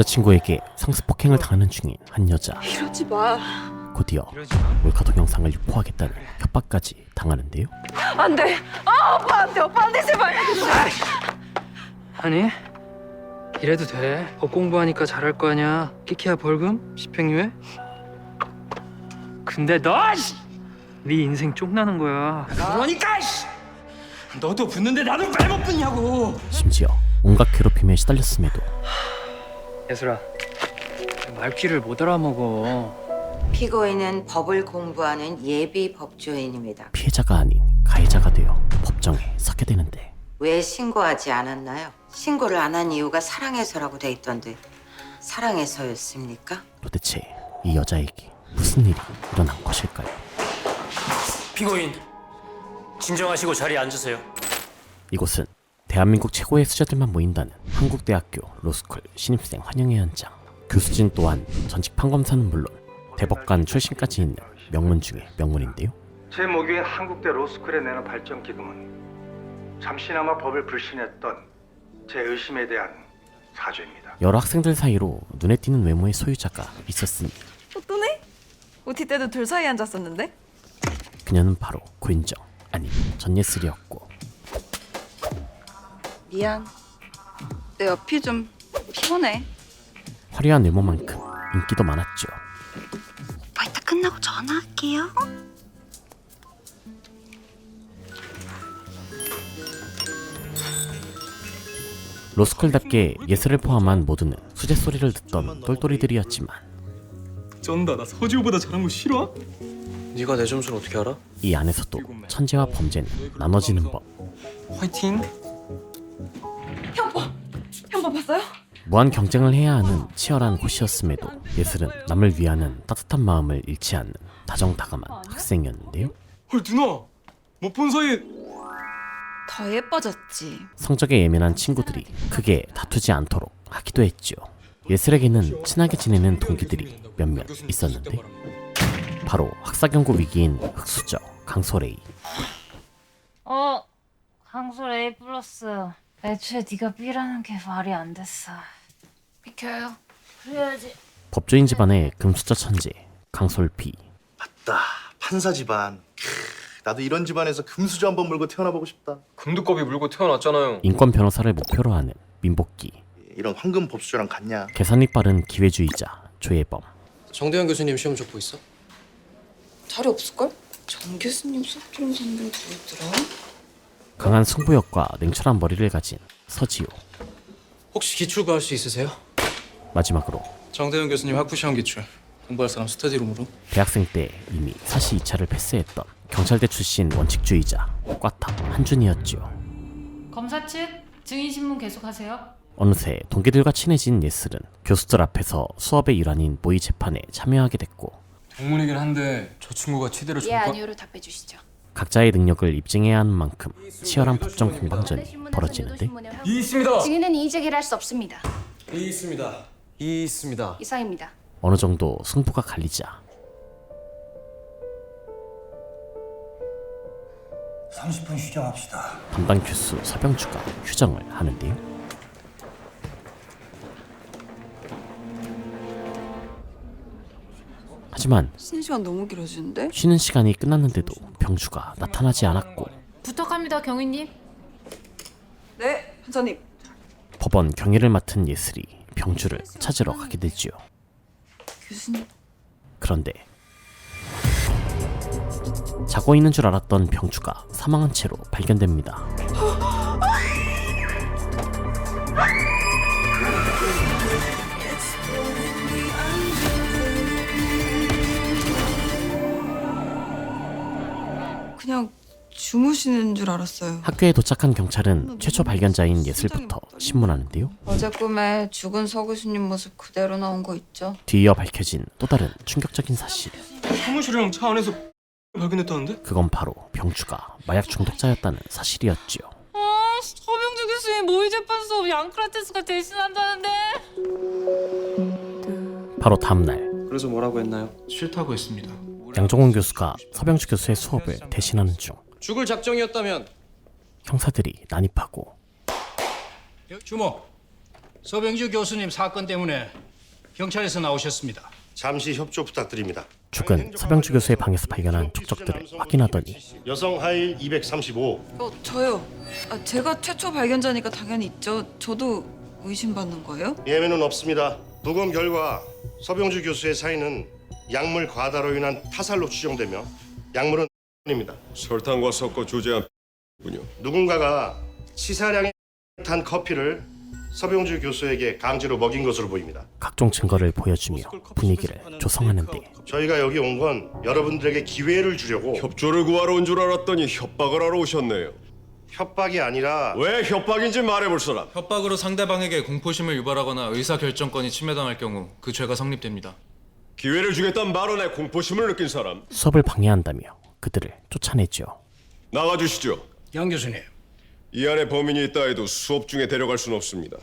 남자친구에게 상습폭행을 당하는 중인 한 여자. 이러지 마. 곧이어 몰카 동영상을 유포하겠다는 협박까지 당하는데요. 안 돼. 아, 오빠 안 돼. 오빠 안 돼. 제발. 아니 이래도 돼. 법 공부하니까 잘할 거 아니야. 끼키야 벌금? 집행유예? 근데 너 네 인생 쪽나는 거야. 그러니까 너도 붙는데 나도 왜 못 붙냐고. 심지어 온갖 괴롭힘에 시달렸음에도 예슬아, 말귀를 못 알아먹어. 피고인은 법을 공부하는 예비 법조인입니다. 피해자가 아닌 가해자가 되어 법정에 서게 되는데 왜 신고하지 않았나요? 신고를 안 한 이유가 사랑해서라고 돼 있던데 사랑해서였습니까? 도대체 이 여자에게 무슨 일이 일어난 것일까요? 피고인, 진정하시고 자리에 앉으세요. 이곳은 대한민국 최고의 수재들만 모인다는 한국대학교 로스쿨 신입생 환영회 현장. 교수진 또한 전직 판검사는 물론 대법관 출신까지 있는 명문 중의 명문인데요. 제 모교인 한국대 로스쿨에 내는 발전 기금은 잠시나마 법을 불신했던 제 의심에 대한 사죄입니다. 여러 학생들 사이로 눈에 띄는 외모의 소유자가 있었으니 또네? OT 때도 둘 사이에 앉았었는데? 그녀는 바로 고인정 아니 전예슬이었고, 미안. 내 옆이 좀 피곤해. 화려한 외모만큼 인기도 많았죠. 오빠 이따 끝나고 전화할게요. 로스쿨답게 예슬을 포함한 모두는 수제 소리를 듣던 똘똘이들이었지만 쩐다. 나 서지호보다 잘한 거 싫어? 네가 내 점수를 어떻게 알아? 이 안에서도 천재와 범죄는 나눠지는 법. 화이팅. 현법 봤어요? 무한 경쟁을 해야 하는 치열한 곳이었음에도 예슬은 남을 위하는 따뜻한 마음을 잃지 않는 다정다감한 학생이었는데요. 헐 누나, 못 본 사이에 더 예뻐졌지. 성적에 예민한 친구들이 크게 다투지 않도록 하기도 했죠. 예슬에게는 친하게 지내는 동기들이 몇몇 있었는데 바로 학사경고 위기인 흑수저 강소레이. 강솔 A+. 애초에 네가 B라는 게 말이 안 됐어. 비켜요. 그래야지. 법조인 집안의 금수저 천재 강솔 B. 맞다. 판사 집안. 나도 이런 집안에서 금수저 한번 물고 태어나보고 싶다. 금두꺼비 물고 태어났잖아요. 인권 변호사를 목표로 하는 민복기. 이런 황금 법수저랑 같냐? 계산이 빠른 기회주의자 조예범. 정대현 교수님 시험 적고 있어? 자리 없을걸? 정 교수님 수업 들은 사람들 누구더라? 강한 승부욕과 냉철한 머리를 가진 서지호. 혹시 기출과 할 수 있으세요? 마지막으로 정대현 교수님 학부 시험 기출. 공부할 사람 스터디룸으로. 대학생 때 이미 사시 2차를 패스했던 경찰대 출신 원칙주의자 꽈탑 한준이었지요. 검사 측 증인 신문 계속하세요. 어느새 동기들과 친해진 예슬은 교수들 앞에서 수업의 일환인 모의 재판에 참여하게 됐고 동문이긴 한데 저 친구가 치대를 줄까? 아니요로 답해 주시죠. 각자의 능력을 입증해야 하는 만큼 치열한 법정 공방전이 벌어지는데 이 있습니다. 증인은 이의 제기를 할 수 없습니다. 이 있습니다. 이 있습니다. 이상입니다. 어느 정도 승부가 갈리자 30분 휴정합시다. 담당 교수 서병주가 휴정을 하는데요. 하지만 쉬는 시간 너무 길어지는데? 쉬는 시간이 끝났는데도 병주가 나타나지 않았고 부탁합니다, 경위님. 네, 판사님. 법원 경위를 맡은 예슬이 병주를 찾으러 가게 되지요. 교수님. 그런데 자고 있는 줄 알았던 병주가 사망한 채로 발견됩니다. 그냥 주무시는 줄 알았어요. 학교에 도착한 경찰은 최초 발견자인 예슬부터 신문하는데요. 어제 꿈에 죽은 서 교수님 모습 그대로 나온 거 있죠? 뒤이어 밝혀진 또 다른 충격적인 사실. 사무실이랑 차 안에서 발견했다는데? 그건 바로 병주가 마약 중독자였다는 사실이었지요. 서병주 교수님 모의 재판 수업 양크라테스가 대신한다는데. 바로 다음날 그래서 뭐라고 했나요? 싫다고 했습니다. 양종훈 교수가 서병주 교수의 수업을 대신하는 중 죽을 작정이었다면 형사들이 난입하고 주모. 서병주 교수님 사건 때문에 경찰에서 나오셨습니다. 잠시 협조 부탁드립니다. 죽은 서병주 교수의 방에서 발견한 족적들을 확인하더니 여성 하일 235. 저요. 제가 최초 발견자니까 당연히 있죠. 저도 의심받는 거예요? 예외는 없습니다. 부검 결과 서병주 교수의 사인은 약물 과다로 인한 타살로 추정되며 약물은 입니다. 설탕과 섞어 조제한 군요. 누군가가 치사량의 탄 커피를 서병주 교수에게 강제로 먹인 것으로 보입니다. 각종 증거를 보여주며 분위기를 조성하는데 저희가 여기 온 건 여러분들에게 기회를 주려고. 협조를 구하러 온 줄 알았더니 협박을 하러 오셨네요. 협박이 아니라 왜 협박인지 말해볼 사람. 협박으로 상대방에게 공포심을 유발하거나 의사결정권이 침해당할 경우 그 죄가 성립됩니다. 기회를 주겠다는 발언에 공포심을 느낀 사람 수업을 방해한다며 그들을 쫓아내죠. 나가주시죠. 양 교수님, 이 안에 범인이 있다 해도 수업 중에 데려갈 수는 없습니다.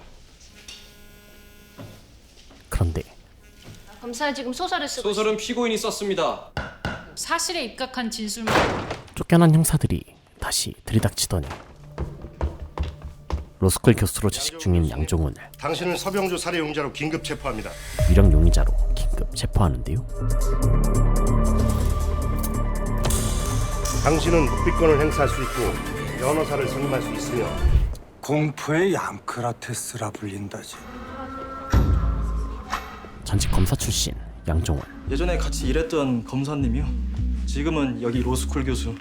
그런데 검사는 지금 소설을 쓰고 소설은 피고인이 썼습니다. 사실에 입각한 진술만. 쫓겨난 형사들이 다시 들이닥치더니 로스쿨 교수로 재직 중인 양종훈을 당신을 서병주 살해 용의자로 긴급 체포합니다. 유령 용의자로 긴급 체포하는데요. 당신은 묵비권을 행사할 수 있고 변호사를 선임할 수 있으며 공포의 얌크라테스라 불린다지. 전직 검사 출신 양종훈. 예전에 같이 일했던 검사님이요. 지금은 여기 로스쿨 교수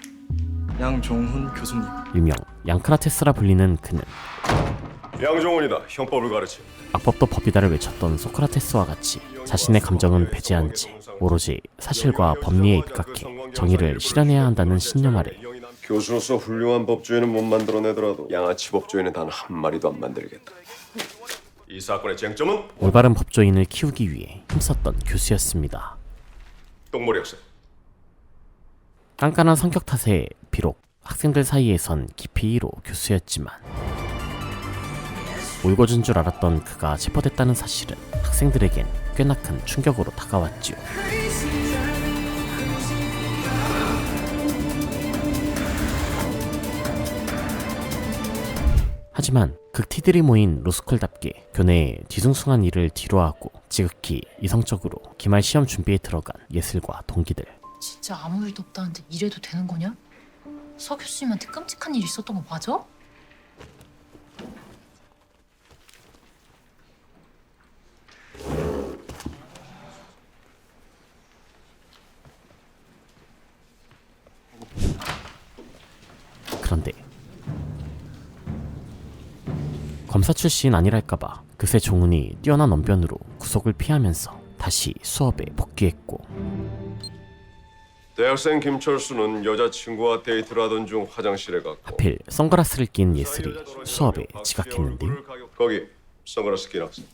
양종훈 교수님. 일명 양크라테스라 불리는 그는 양종훈이다. 형법을 가르치. 악법도 법이다를 외쳤던 소크라테스와 같이 자신의 감정은 배제한 채 오로지 사실과 법리에 입각해 정의를 실현해야 한다는 신념 아래 교수로서 훌륭한 법조인은 못 만들어내더라도 양아치 법조인은 단 한 마리도 안 만들겠다. 이 사건의 쟁점은 올바른 법조인을 키우기 위해 힘썼던 교수였습니다. 똥머리 학생. 깐깐한 성격 탓에 비록 학생들 사이에선 깊이 1호 교수였지만 울고준 줄 알았던 그가 체포됐다는 사실은 학생들에겐 꽤나 큰 충격으로 다가왔지요. 하지만 극티들이 모인 로스쿨답게 교내의 뒤숭숭한 일을 뒤로하고 지극히 이성적으로 기말 시험 준비에 들어간 예슬과 동기들. 진짜 아무 일도 없다는데 이래도 되는 거냐? 서 교수님한테 끔찍한 일이 있었던 거 맞아? 그런데 검사 출신 아니랄까봐 그새 종훈이 뛰어난 언변으로 구속을 피하면서 다시 수업에 복귀했고 대학생 김철수는 여자친구와 데이트를 하던 중 화장실에 갔고 하필 선글라스를 낀 예슬이 수업에 지각했는데요. 거기 선글라스 낀 학생.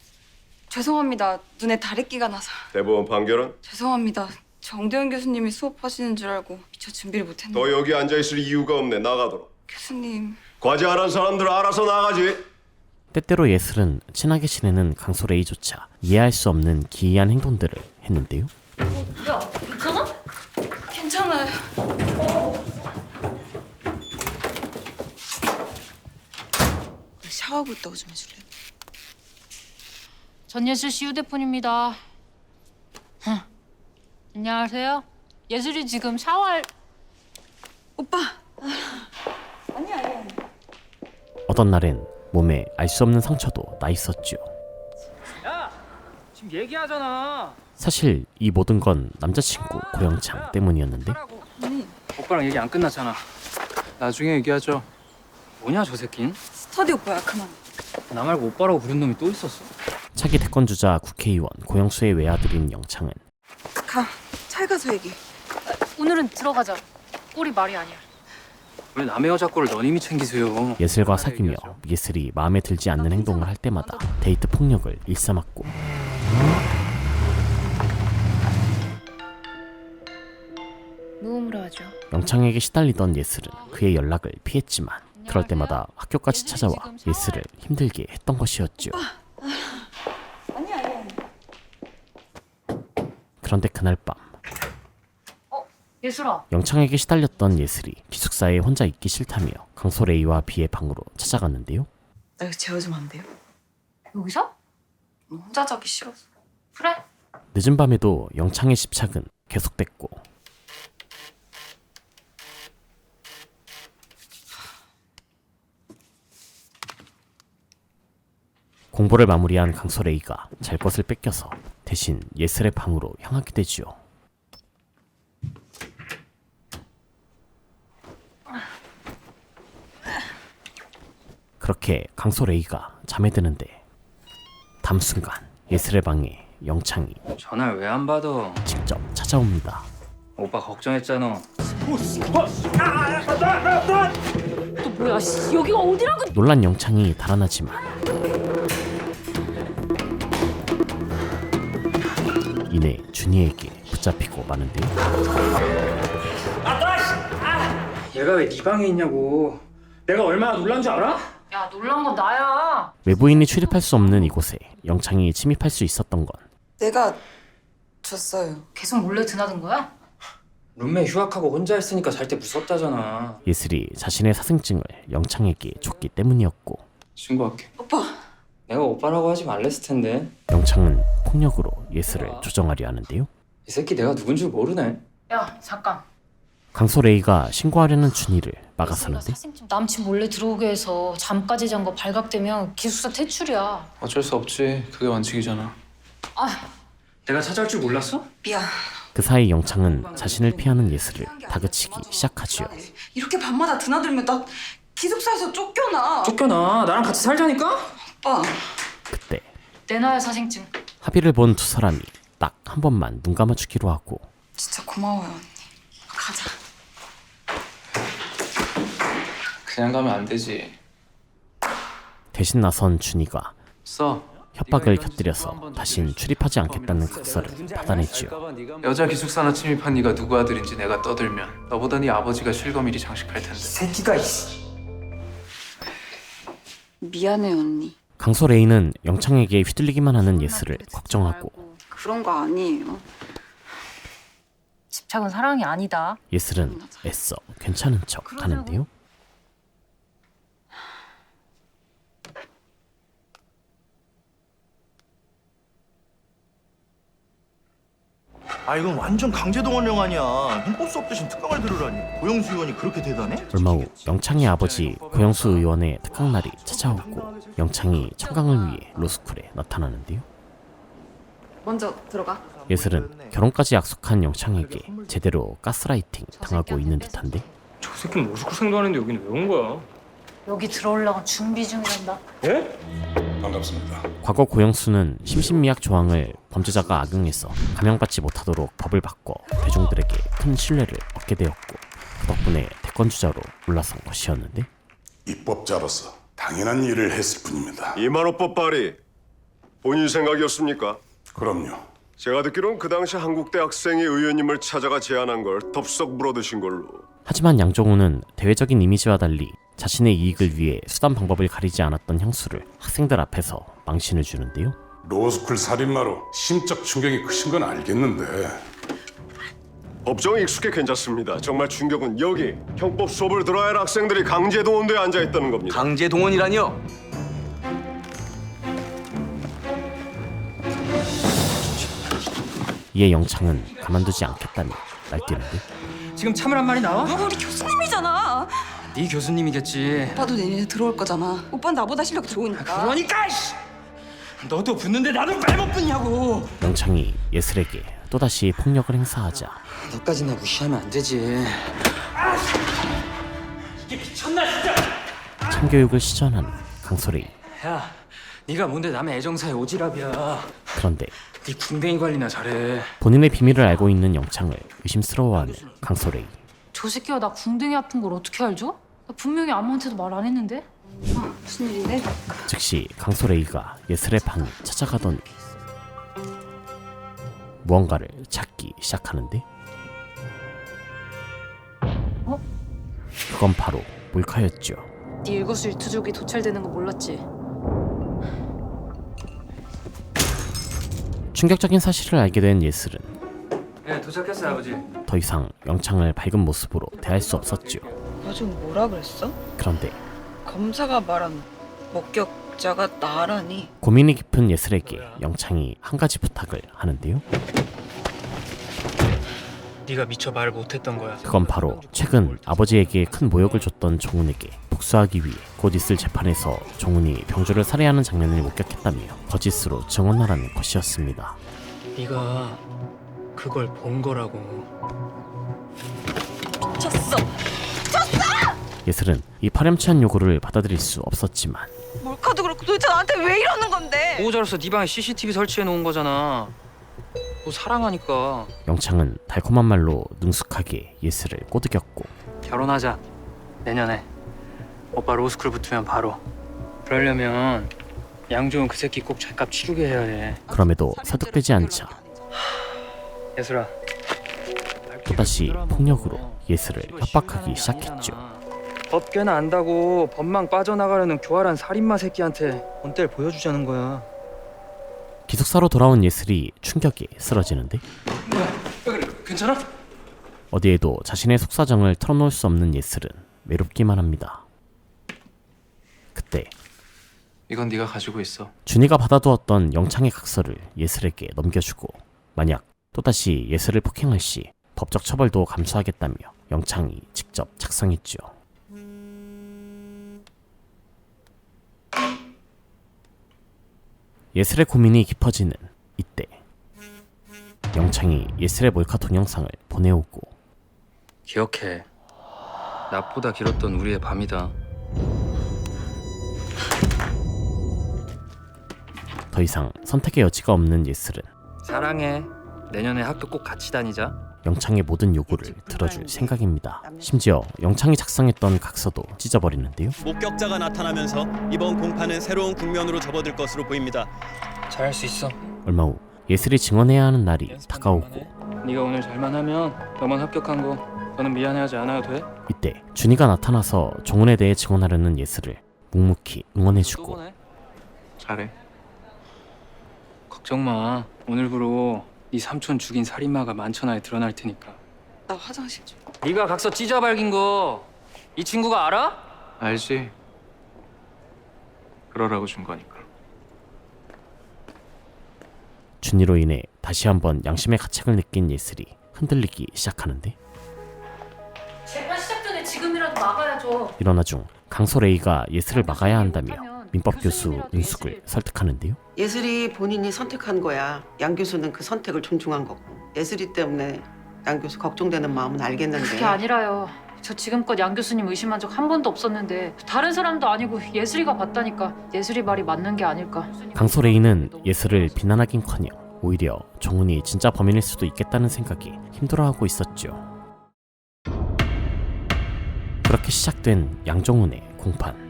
죄송합니다. 눈에 다래끼가 나서. 대법원 판결은? 죄송합니다. 정대현 교수님이 수업하시는 줄 알고 미처 준비를 못했는데. 너 여기 앉아있을 이유가 없네. 나가도록. 교수님. 과제 안 한 사람들 알아서 나가지. 때때로 예슬은 친하게 지내는 강소레이조차 이해할 수 없는 기이한 행동들을 했는데요. 야, 괜찮아? 괜찮아요. 샤워하고 있다고 좀 해줄래요? 전예슬 씨 휴대폰입니다. 안녕하세요. 예슬이 지금 샤워할... 오빠. 아니야. 어떤 날엔 몸에 알 수 없는 상처도 나 있었죠. 야, 지금 얘기하잖아. 사실 이 모든 건 남자친구 고영창 때문이었는데 오빠랑 얘기 안 끝났잖아. 나중에 얘기하죠. 뭐냐 저 새낀? 스터디 오빠야, 그만. 나 말고 오빠라고 부른 놈이 또 있었어. 차기 대권주자 국회의원 고영수의 외아들인 영창은 가. 잘 가서 얘기. 오늘은 들어가자. 꼴이 말이 아니야. 왜 남의 여자 꼴을 너님이 챙기세요? 예슬과 사귀며 예슬이 마음에 들지 않는 행동을 할 때마다 데이트 폭력을 일삼았고 무음으로 하죠. 영창에게 시달리던 예슬은 그의 연락을 피했지만 그럴 때마다 학교까지 찾아와 예슬을 힘들게 했던 것이었죠. 그런데 그날 밤 예슬아. 영창에게 시달렸던 예슬이 기숙사에 혼자 있기 싫다며 강소레이와 비의 방으로 찾아갔는데요. 나 이거 재워주면 안 돼요? 여기서? 혼자 자기 싫어서. 그래. 늦은 밤에도 영창의 집착은 계속됐고 공부를 마무리한 강소레이가 잘 것을 뺏겨서 대신 예슬의 방으로 향하게 되지요. 그렇게 강소레이가 잠에 드는데 다음 순간 예슬의 방에 영창이 전화를 왜 안 받아? 직접 찾아옵니다. 오빠 걱정했잖아. 또 뭐야? 여기가 어디라고? 놀란 영창이 달아나지만 이내 준이에게 붙잡히고 마는데요. 얘가 왜 네 방에 있냐고. 내가 얼마나 놀란 줄 알아? 야, 놀란 건 나야. 외부인이 출입할 수 없는 이곳에 영창이 침입할 수 있었던 건 내가 줬어요. 계속 몰래 드나든 거야? 룸메 휴학하고 혼자 있으니까 잘 때 무섭다잖아. 예슬이 자신의 사생증을 영창에게 줬기 때문이었고 신고할게. 오빠. 내가 오빠라고 하지 말랬을 텐데. 영창은 폭력으로 예슬을 조정하려 하는데요. 이 새끼 내가 누군 줄 모르네. 야, 잠깐. 강소레이가 신고하려는 준이를 막아서는데 남친 몰래 들어오게 해서 잠까지 잔 거 발각되면 기숙사 퇴출이야. 어쩔 수 없지. 그게 원칙이잖아. 내가 찾아올 줄 몰랐어? 미안. 그 사이 영창은 자신을 피하는 예슬을 다그치기 시작하지요. 이렇게 밤마다 드나들면 나 기숙사에서 쫓겨나. 쫓겨나. 나랑 같이 살자니까? 오빠. 그때 내놔야 사생증. 합의를 본 두 사람이 딱 한 번만 눈 감아주기로 하고 진짜 고마워요 언니. 가자. 그냥 가면 안 되지. 대신 나선 준이가 써. 협박을 곁들여서 다신 출입하지 않겠다는 각서를 받아냈지요. 여자 기숙사나 침입한 네가 누구 아들인지 내가 떠들면 너보다 네 아버지가 실검일이 장식할 텐데. 새끼가 이씨. 미안해 언니. 강소레이는 영창에게 휘둘리기만 하는 예슬을 걱정하고 그런 거 아니에요. 집착은 사랑이 아니다. 예슬은 애써 괜찮은 척 하는데요. 아 이건 완전 강제동원령 아니야. 형법수업 대신 특강을 들으라니. 고영수 의원이 그렇게 대단해? 얼마 후 영창의 아버지 고영수 의원의 특강날이 찾아오고 영창이 청강을 위해 로스쿨에 나타나는데요. 먼저 들어가. 예슬은 결혼까지 약속한 영창에게 제대로 가스라이팅 당하고 있는 듯한데 저 새끼는 로스쿨생도 하는데 여기는 왜 온 거야? 여기 들어오려고 준비 중이란다. 예? 반갑습니다. 과거 고영수는 심신미약 조항을 범죄자가 악용해서 감형받지 못하도록 법을 바꿔 대중들에게 큰 신뢰를 얻게 되었고 그 덕분에 대권주자로 올라선 것이었는데 입법자로서 당연한 일을 했을 뿐입니다. 이만호법 발의 본인 생각이었습니까? 그럼요. 제가 듣기론 그 당시 한국대 학생이 의원님을 찾아가 제안한 걸 덥석 물어드신 걸로. 하지만 양정우는 대외적인 이미지와 달리 자신의 이익을 위해 수단 방법을 가리지 않았던 형수를 학생들 앞에서 망신을 주는데요. 로스쿨 살인마로 심적 충격이 크신 건 알겠는데 법정에 익숙해 괜찮습니다. 정말 충격은 여기 형법 수업을 들어야 할 학생들이 강제 동원대에 앉아 있다는 겁니다. 강제 동원이라니요? 이에 영창은 가만두지 않겠다며 날뛰는데 지금 참으란 말이 나와? 누구 우리 교수님이잖아. 네 교수님이겠지. 오빠도 내년에 들어올 거잖아. 오빠는 나보다 실력 좋으니까. 그러니까 이씨. 너도 붙는데 나는 왜 못 붙냐고. 영창이 예슬에게 또다시 폭력을 행사하자 너까지 나 무시하면 안 되지. 이게 미쳤나 진짜. 참교육을 시전하는 강소레이. 야, 네가 뭔데 남의 애정사에 오지랖이야. 그런데 네 궁뎅이 관리나 잘해. 본인의 비밀을 알고 있는 영창을 의심스러워하는 강소레이. 저 새끼가 나 궁뎅이 아픈 걸 어떻게 알죠? 나 분명히 아무한테도 말 안 했는데. 무슨 일인데? 즉시 강소레이가 예슬의 방에 찾아가더니 무언가를 찾기 시작하는데 그건 바로 몰카였죠. 네 일거수일투족이 도찰되는 거 몰랐지? 충격적인 사실을 알게 된 예슬은 네, 도착했어요 아버지. 더 이상 영창을 밝은 모습으로 대할 수 없었죠. 너 지금 뭐라 그랬어? 그런데 검사가 말한 목격 가해자가 나라니. 고민이 깊은 예슬에게 영창이 한 가지 부탁을 하는데요. 네가 미처 말을 못했던 거야. 그건 바로 최근 아버지에게 큰 모욕을 줬던 종훈에게 복수하기 위해 곧 있을 재판에서 종훈이 병주를 살해하는 장면을 목격했다며 거짓으로 증언하라는 것이었습니다. 네가 그걸 본 거라고. 쳤어. 예슬은 이 파렴치한 요구를 받아들일 수 없었지만 몰카도 그렇고 도대체 나한테 왜 이러는 건데? 보호자로서 네 방에 CCTV 설치해 놓은 거잖아. 너 사랑하니까. 영창은 달콤한 말로 능숙하게 예슬을 꼬드겼고 결혼하자. 내년에. 오빠 로스쿨 붙으면 바로. 그러려면 양조은 그 새끼 꼭 죄값 치르게 해야 해. 그럼에도 설득되지 않자 예슬아. 또다시 폭력으로 예슬을 협박하기 시작했죠. 법 꽤나 안다고 법망 빠져나가려는 교활한 살인마 새끼한테 본때를 보여주자는 거야. 기숙사로 돌아온 예슬이 충격에 쓰러지는데 괜찮아? 어디에도 자신의 속사정을 털어놓을 수 없는 예슬은 외롭기만 합니다. 그때 이건 네가 가지고 있어. 준이가 받아두었던 영창의 각서를 예슬에게 넘겨주고 만약 또다시 예슬을 폭행할 시 법적 처벌도 감수하겠다며 영창이 직접 작성했죠. 예슬의 고민이 깊어지는 이때 영창이 예슬의 몰카 동영상을 보내오고 기억해. 낮보다 길었던 우리의 밤이다. 더 이상 선택의 여지가 없는 예슬은 사랑해. 내년에 학교 꼭 같이 다니자. 영창의 모든 요구를 들어줄 생각입니다. 심지어 영창이 작성했던 각서도 찢어버리는데요. 목격자가 나타나면서 이번 공판은 새로운 국면으로 접어들 것으로 보입니다. 잘할 수 있어. 얼마 후 예슬이 증언해야 하는 날이 다가오고 네가 오늘 잘만 하면 너만 합격한 거 너는 미안해하지 않아도 돼? 이때 준이가 나타나서 종훈에 대해 증언하려는 예슬을 묵묵히 응원해주고 잘해. 걱정 마. 오늘부로 네 삼촌 죽인 살인마가 만천하에 드러날 테니까. 나 화장실 좀. 네가 각서 찢어 밝힌 거 이 친구가 알아? 알지. 그러라고 준 거니까. 준이로 인해 다시 한번 양심의 가책을 느낀 예슬이 흔들리기 시작하는데 재판 시작 전에 지금이라도 막아야죠. 이러나 중 강소 레이가 예슬을 막아야 한다며 민법 교수 은숙을 설득하는데요. 예슬이 본인이 선택한 거야. 양 교수는 그 선택을 존중한 거고. 예슬이 때문에 양 교수 걱정되는 마음은 알겠는데. 그게 아니라요. 저 지금껏 양 교수님 의심한 적 한 번도 없었는데 다른 사람도 아니고 예슬이가 봤다니까 예슬이 말이 맞는 게 아닐까. 강소 레이는 예슬을 비난하긴커녕 오히려 종훈이 진짜 범인일 수도 있겠다는 생각에 힘들어하고 있었죠. 그렇게 시작된 양종훈의 공판.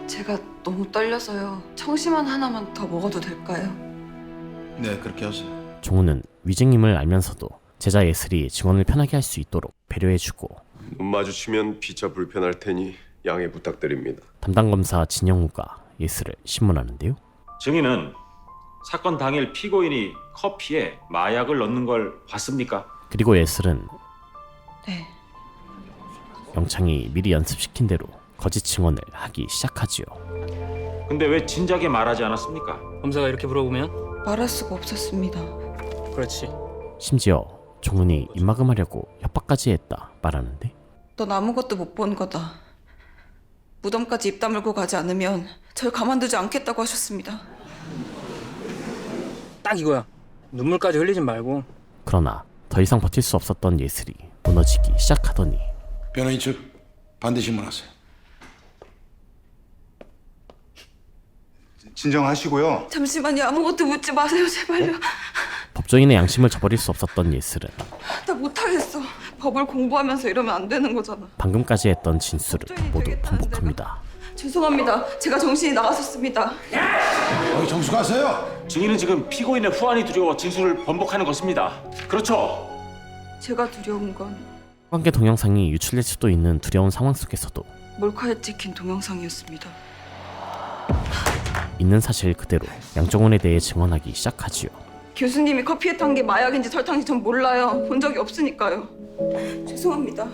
제가 너무 떨려서요. 청심환 하나만 더 먹어도 될까요? 네, 그렇게 하세요. 종훈은 위증임을 알면서도 제자 예슬이 증언을 편하게 할 수 있도록 배려해주고 눈 마주치면 피차 불편할 테니 양해 부탁드립니다. 담당 검사 진영우가 예슬을 신문하는데요. 증인은 사건 당일 피고인이 커피에 마약을 넣는 걸 봤습니까? 그리고 예슬은 네. 영창이 미리 연습시킨 대로 거짓 증언을 하기 시작하지요. 근데 왜 진작에 말하지 않았습니까? 검사가 이렇게 물어보면 말할 수가 없었습니다. 그렇지. 심지어 종훈이 입막음하려고 협박까지 했다 말하는데 넌 아무것도 못 본 거다. 무덤까지 입 다물고 가지 않으면 절 가만두지 않겠다고 하셨습니다. 딱 이거야. 눈물까지 흘리진 말고. 그러나 더 이상 버틸 수 없었던 예슬이 무너지기 시작하더니 변호인 측 반드시 문하세요. 진정하시고요. 잠시만요. 아무것도 묻지 마세요. 제발요. 법조인의 양심을 저버릴 수 없었던 예슬은 나 못하겠어. 법을 공부하면서 이러면 안 되는 거잖아. 방금까지 했던 진술을 모두 번복합니다. 죄송합니다. 제가 정신이 나갔었습니다. 여기 정수가세요. 증인은 지금 피고인의 후환이 두려워 진술을 번복하는 것입니다. 그렇죠? 제가 두려운 건 관계 동영상이 유출될 수도 있는 두려운 상황 속에서도 몰카에 찍힌 동영상이었습니다. 있는 사실 그대로 양종훈에 대해 증언하기 시작하지요. 교수님이 커피에 탄 게 마약인지 설탕인지 전 몰라요. 본 적이 없으니까요. 죄송합니다.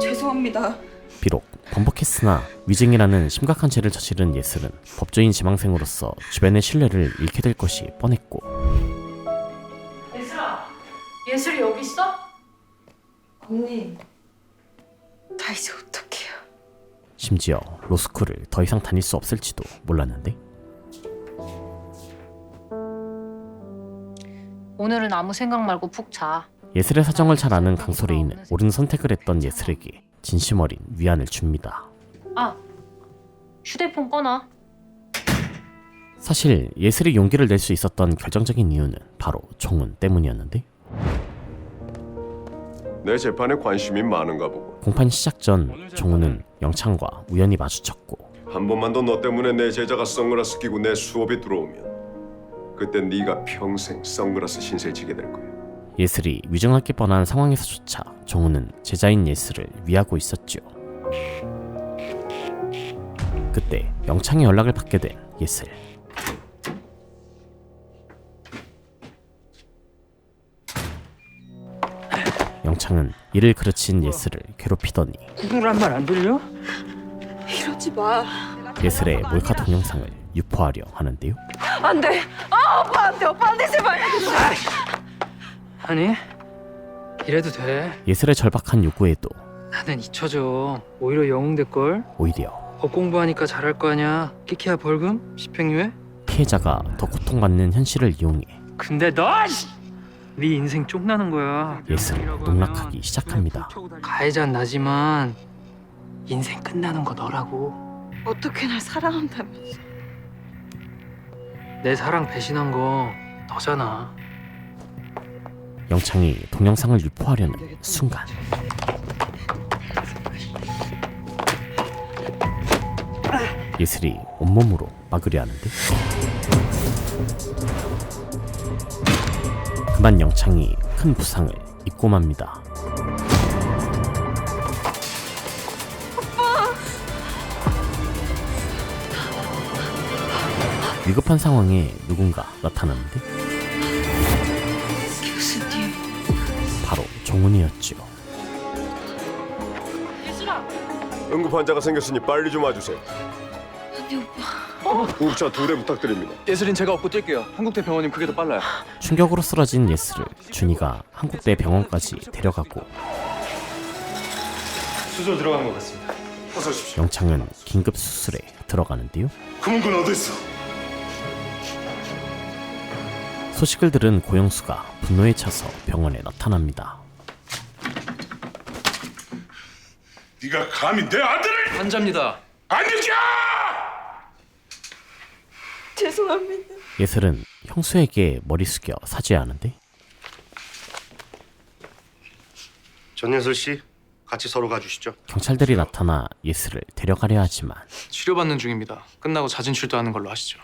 죄송합니다. 비록 번복했으나 위증이라는 심각한 죄를 저지른 예슬은 법조인 지망생으로서 주변의 신뢰를 잃게 될 것이 뻔했고 예슬아, 예슬이 여기 있어? 언니, 나 이제 어떡해요? 심지어 로스쿨을 더 이상 다닐 수 없을지도 몰랐는데 오늘은 아무 생각 말고 푹 자. 예슬의 사정을 잘 아는 강소레이는 옳은 선택을 했던 예슬에게 진심 어린 위안을 줍니다. 아, 휴대폰 꺼놔. 사실 예슬이 용기를 낼 수 있었던 결정적인 이유는 바로 종훈 때문이었는데 내 재판에 관심이 많은가 보고. 공판 시작 전 종훈은 영창과 우연히 마주쳤고 한 번만 더 너 때문에 내 제자가 선글라스 끼고 내 수업에 들어오면 그때 네가 평생 선글라스 신세를 지게 될 거야. 예슬이 위증할 게 뻔한 상황에서조차 종훈은 제자인 예슬을 위하고 있었죠. 그때 영창의 연락을 받게 된 예슬. 영창은 이를 그르친 예슬을 괴롭히더니 구구란 말 안 들려? 이러지 마. 예슬의 몰카 동영상을 유포하려 하는데요. 안 돼. 아, 오빠 안 돼. 오빠 안 돼. 제발. 아니, 이래도 돼. 예슬의 절박한 요구에도 나는 잊혀져. 오히려 영웅될걸? 오히려 법 공부하니까 잘할 거 아니야. 끼키야 벌금? 집행유예? 피해자가 더 고통받는 현실을 이용해 근데 너! 네 인생 쪽나는 거야. 예슬을 농락하기 시작합니다. 가해자는 나지만 인생 끝나는 거 너라고. 어떻게 날 사랑한다면서? 내 사랑 배신한 거 너잖아. 영창이 동영상을 유포하려는 순간 예슬이 온몸으로 막으려 하는데 그만 영창이 큰 부상을 입고 맙니다. 위급한 상황에 누군가 나타났는데 교수님. 바로 종훈이었죠. 응급 환자가 생겼으니 빨리 좀 와주세요. 언니 오빠. 구급차 2대 부탁드립니다. 예슬인 제가 업고 뛸게요. 한국대 병원님 그게 더 빨라요. 충격으로 쓰러진 예슬을 준이가 한국대 병원까지 데려가고 수술 들어간 것 같습니다. 어서 오십시오. 영창은 긴급 수술에 들어가는데요. 금은군 어디 있어? 소식을 들은 고영수가 분노에 차서 병원에 나타납니다. 네가 감히 내 아들을 환자입니다. 안 죽여! 죄송합니다. 예슬은 형수에게 머리 숙여 사죄하는데 전예슬 씨, 같이 서로 가주시죠. 경찰들이 나타나 예슬을 데려가려 하지만 치료받는 중입니다. 끝나고 자진 출두하는 걸로 하시죠.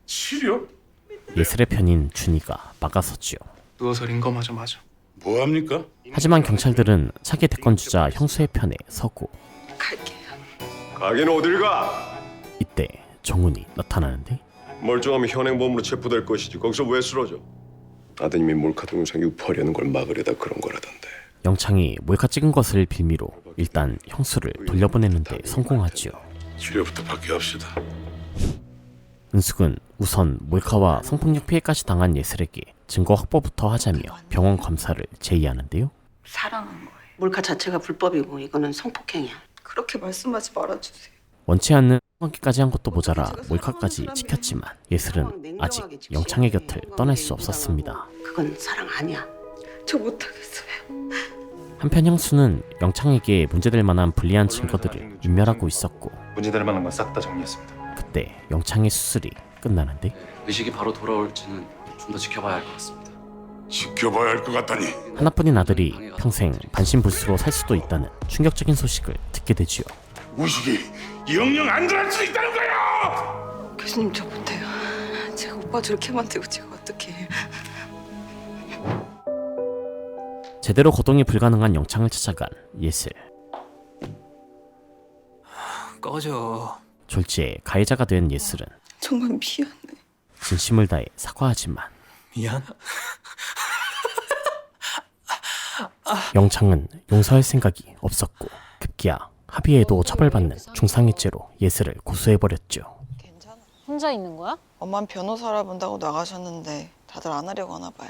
치료? 예슬의 편인 준이가 막아섰지요. 누워서 링거마저 맞아. 뭐합니까? 하지만 경찰들은 차기 대권주자 형수의 편에 서고 갈게요. 가긴 어딜 가? 이때 정훈이 나타나는데 멀쩡하면 현행범으로 체포될 것이지 거기서 왜 쓰러져? 아드님이 몰카 동영상 유포하려는 걸 막으려다 그런 거라던데. 영창이 몰카 찍은 것을 빌미로 일단 형수를 돌려보내는데 성공하지요. 치료부터 받게 합시다. 은숙은 우선 몰카와 성폭력 피해까지 당한 예슬에게 증거 확보부터 하자며 병원 검사를 제의하는데요. 사랑한 거예요. 몰카 자체가 불법이고 이거는 성폭행이야. 그렇게 말씀하지 말아주세요. 원치 않는 성관계까지 한 것도 모자라 몰카까지 지켰지만 예슬은 아직 영창의 곁을 떠날 수 없었습니다. 그건 사랑 아니야. 저 못하겠어요. 한편 형수는 영창에게 문제될 만한 불리한 증거들을 인멸하고 있었고 문제될 만한 건 싹 다 정리했습니다. 그때 영창의 수술이 끝나는데 의식이 바로 돌아올지는 좀 더 지켜봐야 할 것 같습니다. 지켜봐야 할 것 같다니. 하나뿐인 아들이 평생 반신불수로 살 수도 있다는 충격적인 소식을 듣게 되지요. 의식이 영영 안 들어갈 수 있다는 거야! 교수님 저 못해요. 제가 오빠 저렇게 만들고 제가 어떻게 해요. 제대로 거동이 불가능한 영창을 찾아간 예슬. 꺼져. 졸지에 가해자가 된 예슬은 정말 미안해. 진심을 다해 사과하지만 미안. 영창은 용서할 생각이 없었고 급기야 합의해도 처벌받는 중상해죄로 예슬을 고소해버렸죠. 혼자 있는 거야? 엄만 변호사 알아본다고 나가셨는데 다들 안 하려고 하나 봐요.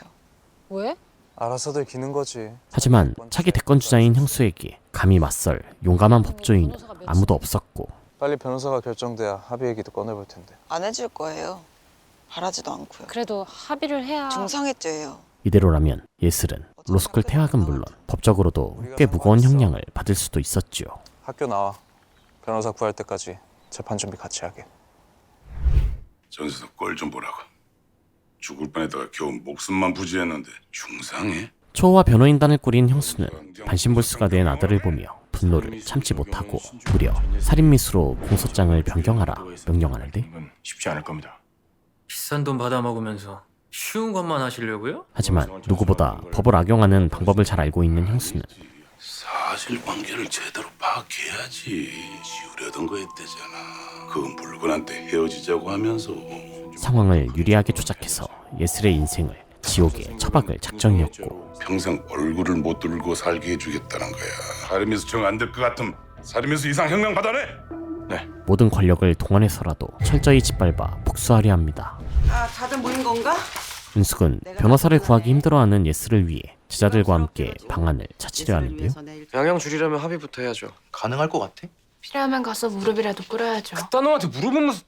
왜? 알아서들 기는 거지. 하지만 차기 대권주자인 형수에게 감히 맞설 용감한 법조인은 아무도 없었고 빨리 변호사가 결정돼야 합의 얘기도 꺼내볼 텐데. 안 해줄 거예요. 바라지도 않고요. 그래도 합의를 해야. 중상해죄예요. 이대로라면 예슬은 로스쿨 퇴학은 물론 법적으로도 꽤 무거운 형량을 받을 수도 있었죠. 학교 나와. 변호사 구할 때까지 재판 준비 같이 하게. 전세도 꼴 좀 보라고. 죽을 뻔했다가 겨우 목숨만 부지했는데 중상해? 초호와 변호인단을 꾸린 형수는 반신불수가 된 아들을 보며 분노를 참지 못하고 무려 살인미수로 공소장을 변경하라 명령하는데 쉽지 않을 겁니다. 비싼 돈 받아먹으면서 쉬운 것만 하시려고요? 하지만 누구보다 법을 악용하는 방법을 잘 알고 있는 형수는 사실관계를 제대로 파악해야지. 지우려던 거 했대잖아. 그 물건한테 헤어지자고 하면서. 상황을 유리하게 조작해서 예슬의 인생을 지옥에 처박을 작정이었고 평생 얼굴을 못 들고 살게 해주겠다는 거야. 살인미수 정 안 될 것 같음 살인미수 이상 형량 받아내. 네. 모든 권력을 동원해서라도 철저히 짓밟아 복수하려 합니다. 아, 다들 모인 건가? 은숙은 변호사를 구하기 힘들어하는 예슬을 위해 제자들과 함께 방안을 찾으려 하는데요. 양형 줄이려면 합의부터 해야죠. 가능할 것 같아? 필요하면 가서 무릎이라도 꿇어야죠. 딴 놈한테 물어보면 무슨...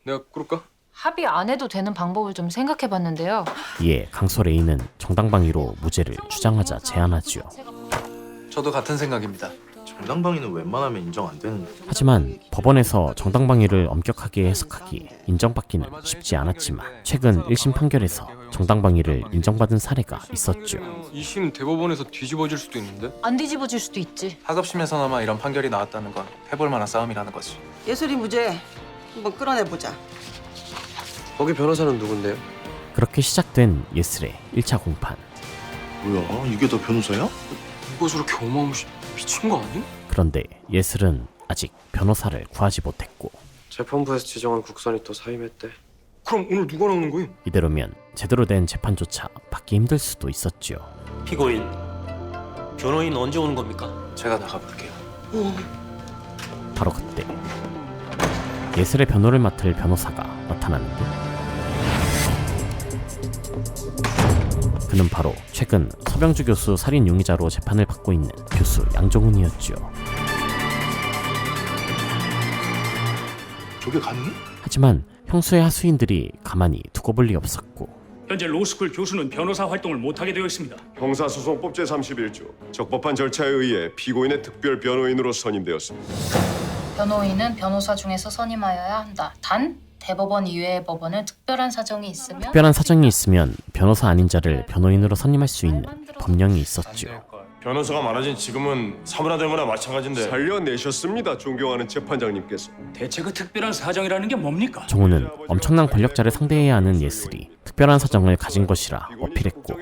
내가 꿇을까? 합의 안 해도 되는 방법을 좀 생각해봤는데요. 이에 강소 레이는 정당방위로 무죄를 주장하자 제안하죠. 저도 같은 생각입니다. 정당방위는 웬만하면 인정 안 되는데. 하지만 법원에서 정당방위를 엄격하게 해석하기에 인정받기는 쉽지 않았지만 최근 1심 판결에서 정당방위를 인정받은 사례가 있었죠. 2심 대법원에서 뒤집어질 수도 있는데? 안 뒤집어질 수도 있지. 하급심에서나마 이런 판결이 나왔다는 건 해볼 만한 싸움이라는 거지. 예술이 무죄. 한번 끌어내보자. 거기 변호사는 누군데요? 그렇게 시작된 예슬의 1차 공판. 뭐야, 이게 다 변호사야? 누가 저렇게 어마무시... 미친 거 아니? 그런데 예슬은 아직 변호사를 구하지 못했고 재판부에서 지정한 국선이 또 사임했대. 그럼 오늘 누가 나오는 거임? 이대로면 제대로 된 재판조차 받기 힘들 수도 있었죠. 피고인, 변호인 언제 오는 겁니까? 제가 나가볼게요. 바로 그때 예슬의 변호를 맡을 변호사가 나타나는데 그는 바로 최근 서병주 교수 살인 용의자로 재판을 받고 있는 교수 양종훈이었죠. 저게 가능해? 하지만 형수의 하수인들이 가만히 두고 볼 리 없었고 현재 로스쿨 교수는 변호사 활동을 못하게 되어 있습니다. 형사소송법 제31조 적법한 절차에 의해 피고인의 특별 변호인으로 선임되었습니다. 변호인은 변호사 중에서 선임하여야 한다. 단 대법원 이외의 법원은 특별한 사정이 있으면 변호사 아닌 자를 변호인으로 선임할 수 있는 법령이 있었죠. 변호사가 많아진 지금은 사문화되거나 마찬가지인데. 살려내셨습니다. 존경하는 재판장님께서. 대체 그 특별한 사정이라는 게 뭡니까? 종훈은 엄청난 권력자를 상대해야 하는 예슬이 특별한 사정을 가진 것이라 어필했고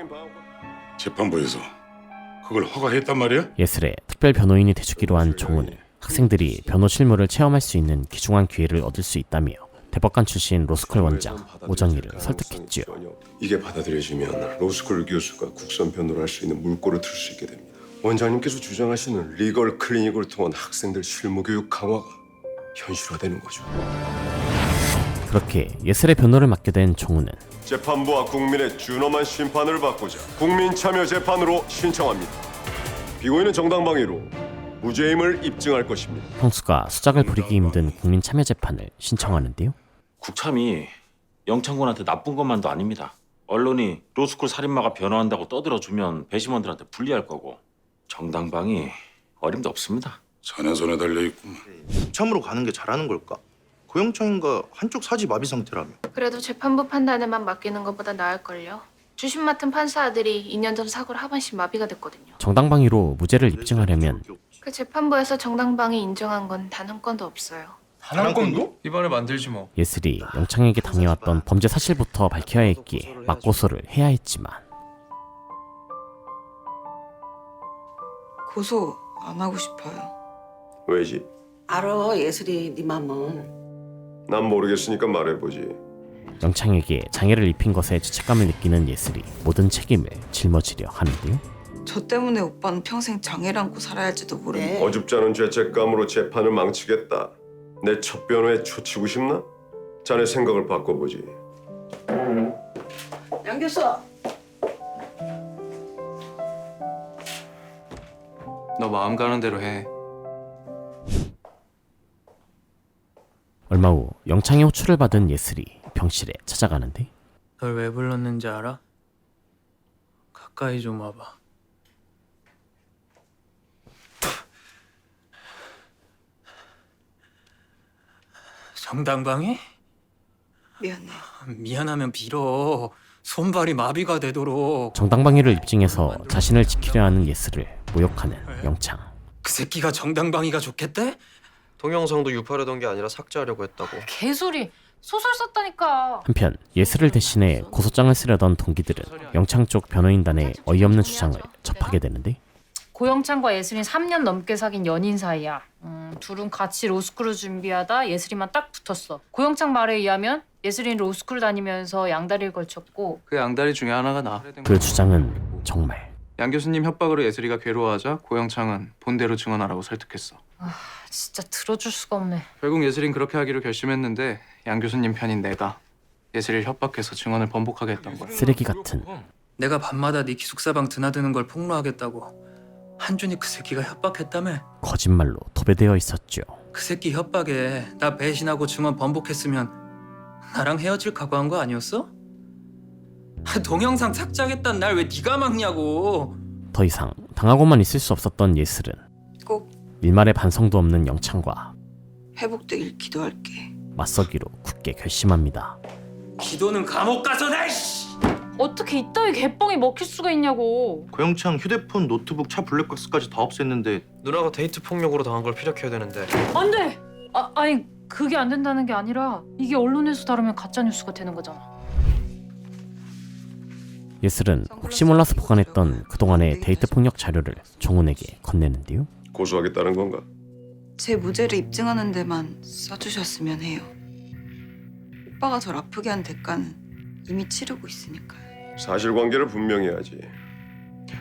재판부에서 그걸 허가했단 말이야? 예슬의 특별 변호인이 돼주기로 한 종훈은 학생들이 변호 실무를 체험할 수 있는 귀중한 기회를 얻을 수 있다며 대법관 출신 로스쿨 원장 오정희를 설득했지요. 이게 받아들여지면 로스쿨 교수가 국선 변호를 할 수 있는 물꼬를 틀 수 있게 됩니다. 원장님께서 주장하시는 리걸 클리닉을 통한 학생들 실무 교육 강화가 현실화되는 거죠. 그렇게 예슬의 변호를 맡게 된 종훈은 재판부와 국민의 준엄한 심판을 받고자 국민 참여 재판으로 신청합니다. 피고인은 정당방위로 무죄임을 입증할 것입니다. 형수가 수작을 부리기 힘든 국민 참여 재판을 신청하는데요. 국참이 영창군한테 나쁜 것만도 아닙니다. 언론이 로스쿨 살인마가 변호한다고 떠들어주면 배심원들한테 불리할 거고 정당방위 어림도 없습니다. 자네 손에 달려있구만. 참으로 가는 게 잘하는 걸까? 고영창인가 한쪽 사지 마비 상태라며. 그래도 재판부 판단에만 맡기는 것보다 나을걸요. 주심 맡은 판사 아들이 2년 전 사고로 하반신 마비가 됐거든요. 정당방위로 무죄를 입증하려면 그 재판부에서 정당방위 인정한 건 단 한 건도 없어요. 단 한 건도? 입안을 만들지 뭐. 예슬이 영창에게 당해왔던 범죄 사실부터 밝혀야 했기에 맞고소를 해야 했지만 고소 안 하고 싶어요. 왜지? 알아, 예술이 네 맘은. 난 모르겠으니까 말해보지. 영창에게 장애를 입힌 것에 죄책감을 느끼는 예슬이 모든 책임을 짊어지려 하는데요. 저 때문에 오빠는 평생 장애를 안고 살아야 할지도 모르네. 어줍잖은 죄책감으로 재판을 망치겠다. 내 첫 변호에 초치고 싶나? 자네 생각을 바꿔보지. 양 교수. 너 마음 가는 대로 해. 얼마 후 영창의 호출을 받은 예슬이 병실에 찾아가는데 널 왜 불렀는지 알아? 가까이 좀 와봐. 정당방위? 미안해. 미안하면 빌어. 손발이 마비가 되도록. 정당방위를 입증해서 자신을 지키려 하는 예슬을 모욕하는 영창. 그 새끼가 정당방위가 좋겠대? 동영상도 유포하려던 게 아니라 삭제하려고 했다고. 개소리. 소설 썼다니까. 한편 예슬을 대신해 고소장을 쓰려던 동기들은 영창 쪽 변호인단의 어이없는 주장을 접하게 되는데 고영창과 예슬이 3년 넘게 사귄 연인 사이야. 둘은 같이 로스쿨을 준비하다 예슬이만 딱 붙었어. 고영창 말에 의하면 예슬이는 로스쿨 다니면서 양다리를 걸쳤고 그 양다리 중에 하나가 나. 그 주장은 정말 양 교수님 협박으로 예슬이가 괴로워하자 고영창은 본대로 증언하라고 설득했어. 진짜 들어줄 수가 없네. 결국 예슬이는 그렇게 하기로 결심했는데 양 교수님 편인 내가 예슬이를 협박해서 증언을 번복하게 했던 거야. 쓰레기 같은 내가 밤마다 네 기숙사방 드나드는 걸 폭로하겠다고. 한준이 그 새끼가 협박했다며? 거짓말로 도배되어 있었죠. 그 새끼 협박에 나 배신하고 증언 번복했으면 나랑 헤어질 각오한 거 아니었어? 동영상 삭제하겠다는 날 왜 네가 막냐고. 더 이상 당하고만 있을 수 없었던 예슬은 꼭 일말의 반성도 없는 영창과 회복되길 기도할게. 맞서기로 굳게 결심합니다. 기도는 감옥 가서 내. 어떻게 이따위 개뻥이 먹힐 수가 있냐고. 고영창 휴대폰, 노트북, 차 블랙박스까지 다 없앴는데 누나가 데이트 폭력으로 당한 걸 피력해야 되는데. 안 돼. 아니 그게 안 된다는 게 아니라 이게 언론에서 다루면 가짜 뉴스가 되는 거잖아. 예슬은 혹시 몰라서 보관했던 그동안의 데이트 폭력 자료를 종훈에게 건네는데요. 고소하겠다는 건가? 제 무죄를 입증하는 데만 써주셨으면 해요. 오빠가 절 아프게 한 대가는 이미 치르고 있으니까요. 사실관계를 분명히 하지.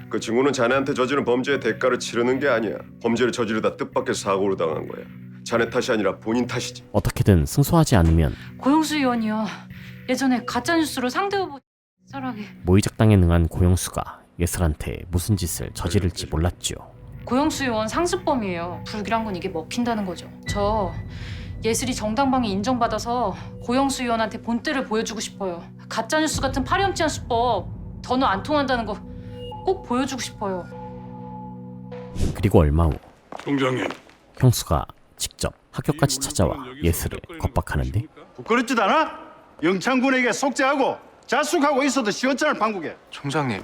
그 친구는 자네한테 저지른 범죄의 대가를 치르는 게 아니야. 범죄를 저지르다 뜻밖의 사고를 당한 거야. 자네 탓이 아니라 본인 탓이지. 어떻게든 승소하지 않으면 고영수 의원이요. 예전에 가짜 뉴스로 상대 후보 쌀하게. 모의작당에 능한 고영수가 예슬한테 무슨 짓을 저지를지 몰랐죠. 고영수 의원 상습범이에요. 불길한 건 이게 먹힌다는 거죠. 저 예슬이 정당방위 인정받아서 고영수 의원한테 본때를 보여주고 싶어요. 가짜 뉴스 같은 파렴치한 수법 더는 안 통한다는 거 꼭 보여주고 싶어요. 그리고 얼마 후 총장님. 형수가 직접 학교까지 찾아와 예슬을 겁박하는데 부끄럽지도 않아? 영창군에게 속죄하고 자숙하고 있어도 시원찮을 판국에. 총장님.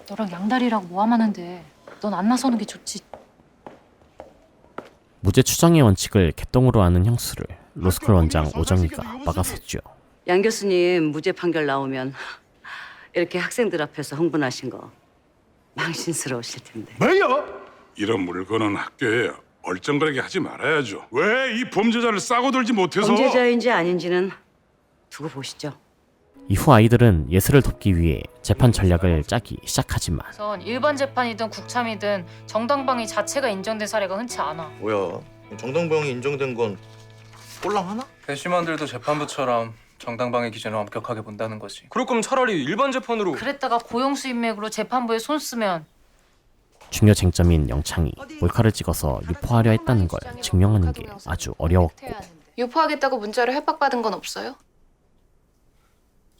너랑 양다리라고 모함하는데 넌 안 나서는 게 좋지. 무죄 추정의 원칙을 개똥으로 하는 형수를 로스쿨 원장 오정희가 막아섰죠. 양 교수님 무죄 판결 나오면 이렇게 학생들 앞에서 흥분하신 거 망신스러우실 텐데. 뭐요? 이런 물건은 학교에 얼쩡거리게 하지 말아야죠. 왜 이 범죄자를 싸고 들지 못해서? 범죄자인지 아닌지는 두고 보시죠. 이후 아이들은 예슬을 돕기 위해 재판 전략을 짜기 시작하지만 우선 일반 재판이든 국참이든 정당방위 자체가 인정된 사례가 흔치 않아. 뭐야? 정당방위 인정된 건 꼴랑 하나? 배심원들도 재판부처럼 정당방위 기준을 엄격하게 본다는 거지. 그럴 거면 차라리 일반 재판으로. 그랬다가 고영수 인맥으로 재판부에 손 쓰면 중요 쟁점인 영창이 몰카를 찍어서 유포하려 했다는 걸 증명하는 게 아주 어려웠고 유포하겠다고 문자로 협박받은 건 없어요?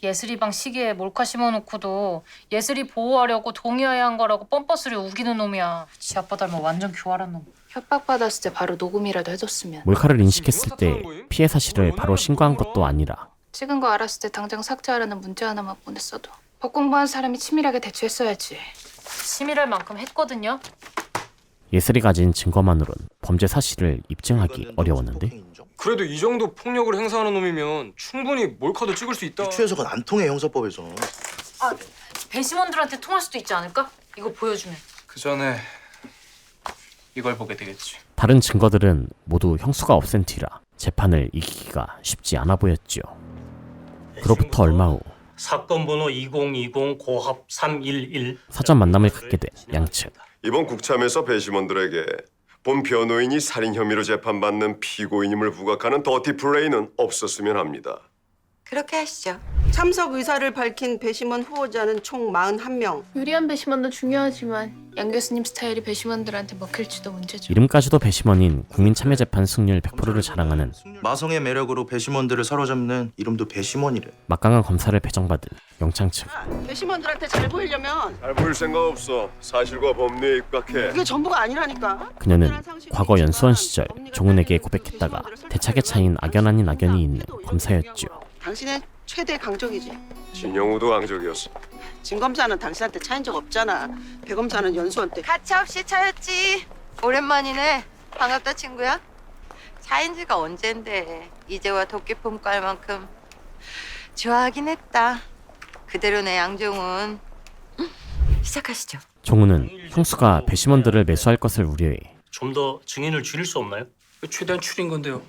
예슬이 방 시계에 몰카 심어놓고도 예슬이 보호하려고 동의해야 한 거라고 뻔뻔스레 우기는 놈이야. 지 아빠 닮아 완전 교활한 놈. 협박받았을 때 바로 녹음이라도 해줬으면. 몰카를 인식했을 때 피해 사실을 바로 신고한 것도 아니라 찍은 거 알았을 때 당장 삭제하라는 문자 하나만 보냈어도 법 공부한 사람이 치밀하게 대처했어야지. 치밀할 만큼 했거든요. 예슬이 가진 증거만으론 범죄 사실을 입증하기 어려웠는데 그래도 이 정도 폭력을 행사하는 놈이면 충분히 몰카도 찍을 수 있다. 유추해서가 안 통해 형사법에서. 배심원들한테 통할 수도 있지 않을까? 이거 보여주면. 그 전에 이걸 보게 되겠지. 다른 증거들은 모두 형수가 없앤 뒤라 재판을 이기기가 쉽지 않아 보였죠. 그로부터 얼마 후 사건 번호 2020 고합 311. 사전 만남을 갖게 된 양측. 이번 국참에서 배심원들에게 본 변호인이 살인 혐의로 재판받는 피고인임을 부각하는 더티 플레이는 없었으면 합니다. 그렇게 하시죠. 참석 의사를 밝힌 배심원 후보자는 총 41명. 유리한 배심원도 중요하지만 양 교수님 스타일이 배심원들한테 먹힐지도 문제죠. 이름까지도 배심원인 국민참여재판 승률 100%를 자랑하는 마성의 매력으로 배심원들을 사로잡는 이름도 배심원이래. 막강한 검사를 배정받은 영창 측. 배심원들한테 잘 보이려면 잘 보일 생각 없어. 사실과 법리에 입각해. 그게 전부가 아니라니까. 그녀는 과거 연수원 시절 종훈에게 고백했다가 대차게 차인 악연 아닌 악연이 있는 검사였죠. 당신의 최대 강적이지. 진영우도 강적이었어. 진 검사는 당신한테 차인 적 없잖아. 배 검사는 연수원 때. 가차 없이 차였지. 오랜만이네. 반갑다 친구야. 차인 지가 언젠데. 이제와 도끼품 깔 만큼 좋아하긴 했다. 그대로네 양종훈. 시작하시죠. 종훈은 형수가 배심원들을 매수할 것을 우려해 좀 더 증인을 줄일 수 없나요? 최대한 추린 건데요.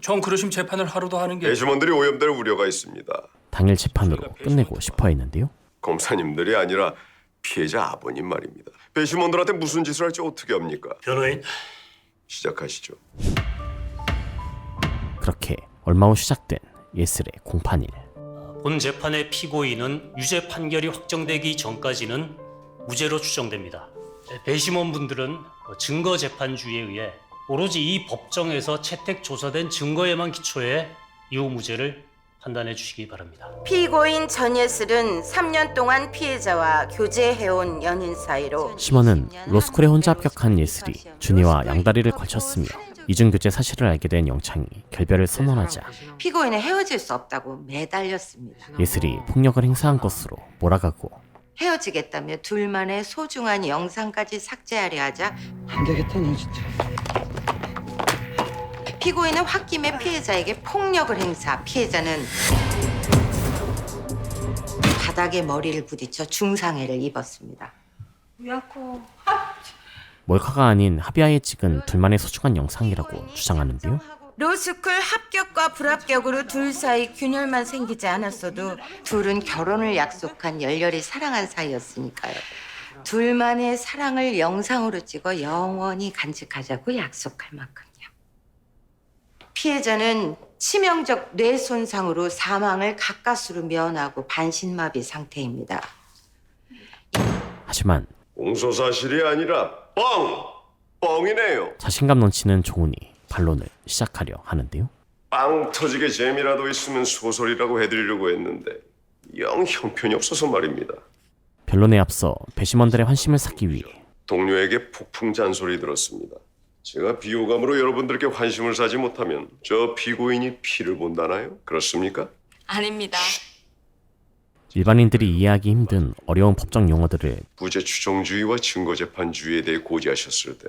전 그러심 재판을 하루도 하는 게 배심원들이 오염될 우려가 있습니다. 당일 재판으로 끝내고 싶어 했는데요. 검사님들이 아니라 피해자 아버님 말입니다. 배심원들한테 무슨 짓을 할지 어떻게 합니까? 변호인. 시작하시죠. 그렇게 얼마 후 시작된 예슬의 공판일. 본 재판의 피고인은 유죄 판결이 확정되기 전까지는 무죄로 추정됩니다. 배심원분들은 증거 재판주의에 의해 오로지 이 법정에서 채택 조사된 증거에만 기초해 이후 무죄를 판단해 주시기 바랍니다. 피고인 전예슬은 3년 동안 피해자와 교제해온 연인 사이로 심원은 로스쿨에 혼자 합격한 예슬이 준이와 양다리를 걸쳤으며 이중교제 사실을 알게 된 영창이 결별을 선언하자 피고인은 헤어질 수 없다고 매달렸습니다. 예슬이 폭력을 행사한 것으로 몰아가고 헤어지겠다며 둘만의 소중한 영상까지 삭제하려 하자 안 되겠다 너 진짜. 피고인은 홧김에 피해자에게 폭력을 행사. 피해자는 바닥에 머리를 부딪혀 중상해를 입었습니다. 몰카가 아닌 합의하에 찍은 둘만의 소중한 영상이라고 주장하는데요. 로스쿨 합격과 불합격으로 둘 사이 균열만 생기지 않았어도 둘은 결혼을 약속한 열렬히 사랑한 사이였으니까요. 둘만의 사랑을 영상으로 찍어 영원히 간직하자고 약속할 만큼요. 피해자는 치명적 뇌 손상으로 사망을 가까스로 면하고 반신마비 상태입니다. 하지만 공소 사실이 아니라 뻥이네요. 자신감 넘치는 종훈이 반론을 시작하려 하는데요. 빵 터지게 재미라도 있으면 소설이라고 해드리려고 했는데 영 형편이 없어서 말입니다. 변론에 앞서 배심원들의 환심을 사기 위해 동료에게 폭풍 잔소리 들었습니다. 제가 비호감으로 여러분들께 환심을 사지 못하면 저 피고인이 피를 본다나요? 그렇습니까? 아닙니다. 일반인들이 이해하기 힘든 어려운 법정 용어들을 무죄 추정주의와 증거재판주의에 대해 고지하셨을 때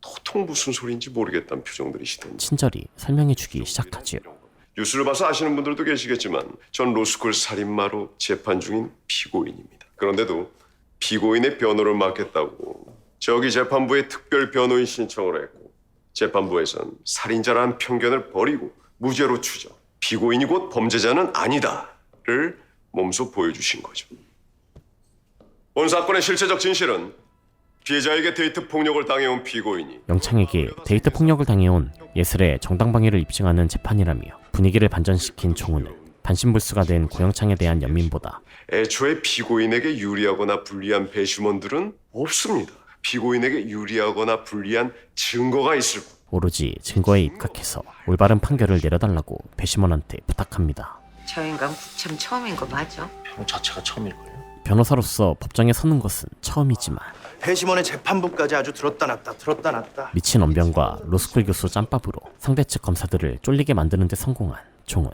도통 무슨 소리인지 모르겠다는 표정들이시던데 친절히 설명해주기 시작하지요. 뉴스를 봐서 아시는 분들도 계시겠지만 전 로스쿨 살인마로 재판 중인 피고인입니다. 그런데도 피고인의 변호를 맡겠다고 저기 재판부에 특별 변호인 신청을 했고 재판부에선 살인자라는 편견을 버리고 무죄로 추정, 피고인이 곧 범죄자는 아니다를 몸소 보여주신 거죠. 본 사건의 실체적 진실은 피해자에게 데이트 폭력을 당해온 피고인이 영창에게 데이트 폭력을 당해온 예슬의 정당방위를 입증하는 재판이라며 분위기를 반전시킨 종훈은 반신불수가 된 고영창에 대한 연민보다 애초에 피고인에게 유리하거나 불리한 배심원들은 없습니다. 피고인에게 유리하거나 불리한 증거가 있을 뿐. 오로지 증거에 입각해서 올바른 판결을 내려달라고 배심원한테 부탁합니다. 저 인간 국참 처음인 거 맞아? 변호 자체가 처음일걸요? 변호사로서 법정에 서는 것은 처음이지만 배심원의 재판부까지 아주 들었다 놨다 미친 언변과 로스쿨 교수 짬밥으로 상대 측 검사들을 쫄리게 만드는 데 성공한 종훈.